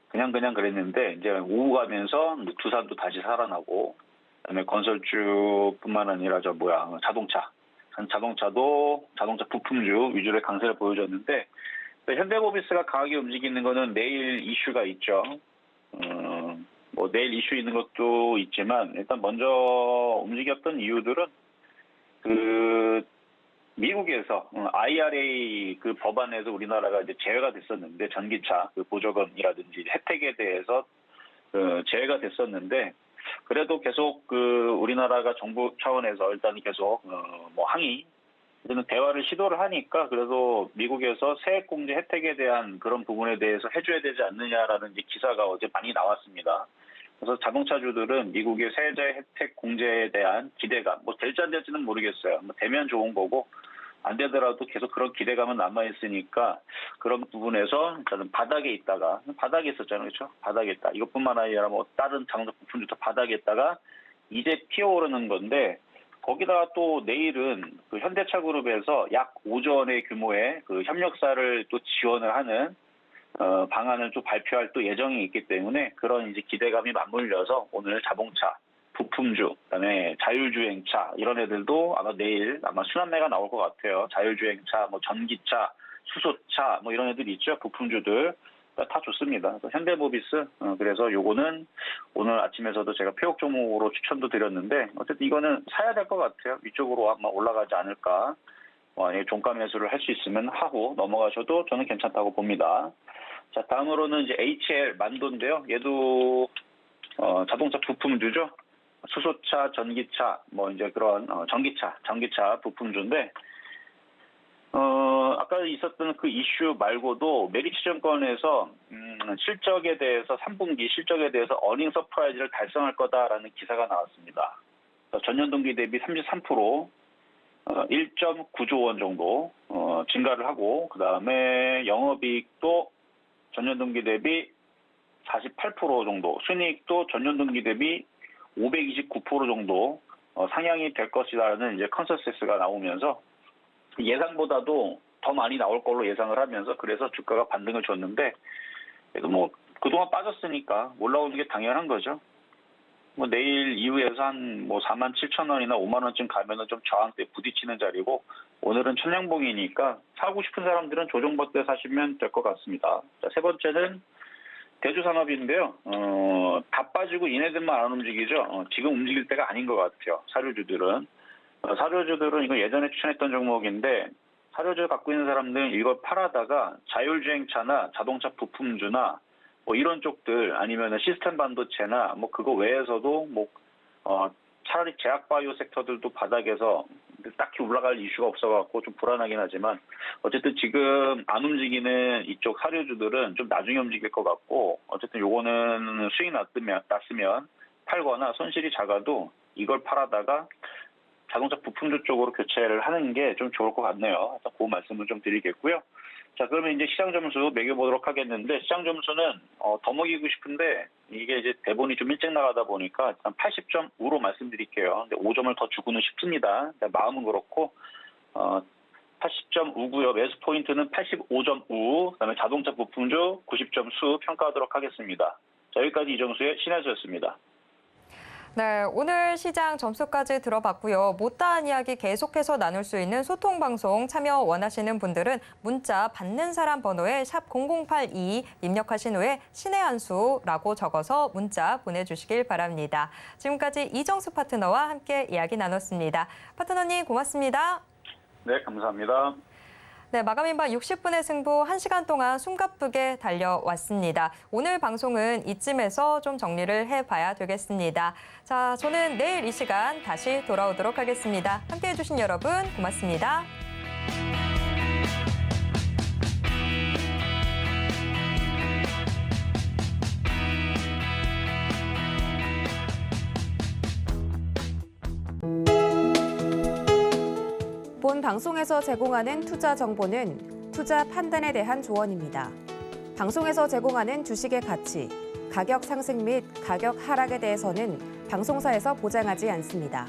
그냥 그랬는데, 이제 오후 가면서 두산도 다시 살아나고, 그 다음에 건설주뿐만 아니라 자동차도 자동차 부품주 위주로 강세를 보여줬는데, 현대모비스가 강하게 움직이는 거는 내일 이슈가 있죠. 뭐 내일 이슈 있는 것도 있지만 일단 먼저 움직였던 이유들은 미국에서 IRA 법안에서 우리나라가 이제 제외가 됐었는데 전기차 보조금이라든지 혜택에 대해서 제외가 됐었는데 그래도 계속 우리나라가 정부 차원에서 일단 계속 항의 이제는 대화를 시도를 하니까 그래도 미국에서 세액공제 혜택에 대한 그런 부분에 대해서 해줘야 되지 않느냐라는 이제 기사가 어제 많이 나왔습니다. 그래서 자동차주들은 미국의 세제 혜택 공제에 대한 기대감, 뭐 될지 안 될지는 모르겠어요. 뭐 되면 좋은 거고 안 되더라도 계속 그런 기대감은 남아 있으니까 그런 부분에서 일단은 바닥에 있었잖아요, 그렇죠? 바닥에 있다. 이것뿐만 아니라 뭐 다른 자동차 부품주도 바닥에 있다가 이제 피어오르는 건데. 거기다가 또 내일은 현대차그룹에서 약 5조 원의 규모의 협력사를 또 지원을 하는 방안을 또 발표할 또 예정이 있기 때문에 그런 이제 기대감이 맞물려서 오늘 자동차, 부품주, 그다음에 자율주행차 이런 애들도 아마 내일 순환매가 나올 것 같아요. 자율주행차, 뭐 전기차, 수소차 뭐 이런 애들이 있죠. 부품주들. 다 좋습니다. 그래서 현대모비스 그래서 요거는 오늘 아침에서도 제가 폐업 종목으로 추천도 드렸는데 어쨌든 이거는 사야 될 것 같아요. 위쪽으로 아마 올라가지 않을까. 종가 매수를 할 수 있으면 하고 넘어가셔도 저는 괜찮다고 봅니다. 자, 다음으로는 이제 HL 만도인데요. 얘도 자동차 부품주죠. 수소차, 전기차 뭐 이제 그런 전기차 부품주인데. 아까 있었던 그 이슈 말고도 메리츠증권에서 실적에 대해서 3분기 실적에 대해서 어닝 서프라이즈를 달성할 거다라는 기사가 나왔습니다. 전년 동기 대비 33% 1.9조 원 정도 증가를 하고 그 다음에 영업이익도 전년 동기 대비 48% 정도, 순이익도 전년 동기 대비 529% 정도 상향이 될 것이라는 이제 컨센서스가 나오면서 예상보다도 더 많이 나올 걸로 예상을 하면서 그래서 주가가 반등을 줬는데 그래도 뭐 그동안 빠졌으니까 올라오는 게 당연한 거죠. 뭐 내일 이후에서 한 뭐 47,000원이나 5만 원쯤 가면은 좀 저항대 부딪히는 자리고 오늘은 천냥봉이니까 사고 싶은 사람들은 조정받 때 사시면 될 것 같습니다. 자, 세 번째는 대주산업인데요. 다 빠지고 얘네들만 안 움직이죠. 지금 움직일 때가 아닌 것 같아요. 사료주들은 이거 예전에 추천했던 종목인데 사료주 갖고 있는 사람들은 이걸 팔아다가 자율주행차나 자동차 부품주나 뭐 이런 쪽들 아니면 시스템 반도체나 뭐 그거 외에서도 차라리 제약바이오 섹터들도 바닥에서 딱히 올라갈 이슈가 없어갖고 좀 불안하긴 하지만 어쨌든 지금 안 움직이는 이쪽 사료주들은 좀 나중에 움직일 것 같고 어쨌든 요거는 수익 났으면 팔거나 손실이 작아도 이걸 팔아다가 자동차 부품주 쪽으로 교체를 하는 게 좀 좋을 것 같네요. 그 말씀을 좀 드리겠고요. 자, 그러면 이제 시장 점수 매겨보도록 하겠는데, 시장 점수는 더 먹이고 싶은데, 이게 이제 대본이 좀 일찍 나가다 보니까 일단 80.5로 말씀드릴게요. 근데 5점을 더 주고는 싶습니다. 마음은 그렇고, 80.5고요. 매수 포인트는 85.5, 그다음에 자동차 부품주 90점 수 평가하도록 하겠습니다. 자, 여기까지 이정수의 신혜수였습니다. 네, 오늘 시장 점수까지 들어봤고요. 못다한 이야기 계속해서 나눌 수 있는 소통방송 참여 원하시는 분들은 문자 받는 사람 번호에 샵 0082 입력하신 후에 신의 한 수라고 적어서 문자 보내주시길 바랍니다. 지금까지 이정수 파트너와 함께 이야기 나눴습니다. 파트너님 고맙습니다. 네, 감사합니다. 네, 마감인바 60분의 승부 1시간 동안 숨가쁘게 달려왔습니다. 오늘 방송은 이쯤에서 좀 정리를 해봐야 되겠습니다. 자, 저는 내일 이 시간 다시 돌아오도록 하겠습니다. 함께해 주신 여러분 고맙습니다. 본 방송에서 제공하는 투자 정보는 투자 판단에 대한 조언입니다. 방송에서 제공하는 주식의 가치, 가격 상승 및 가격 하락에 대해서는 방송사에서 보장하지 않습니다.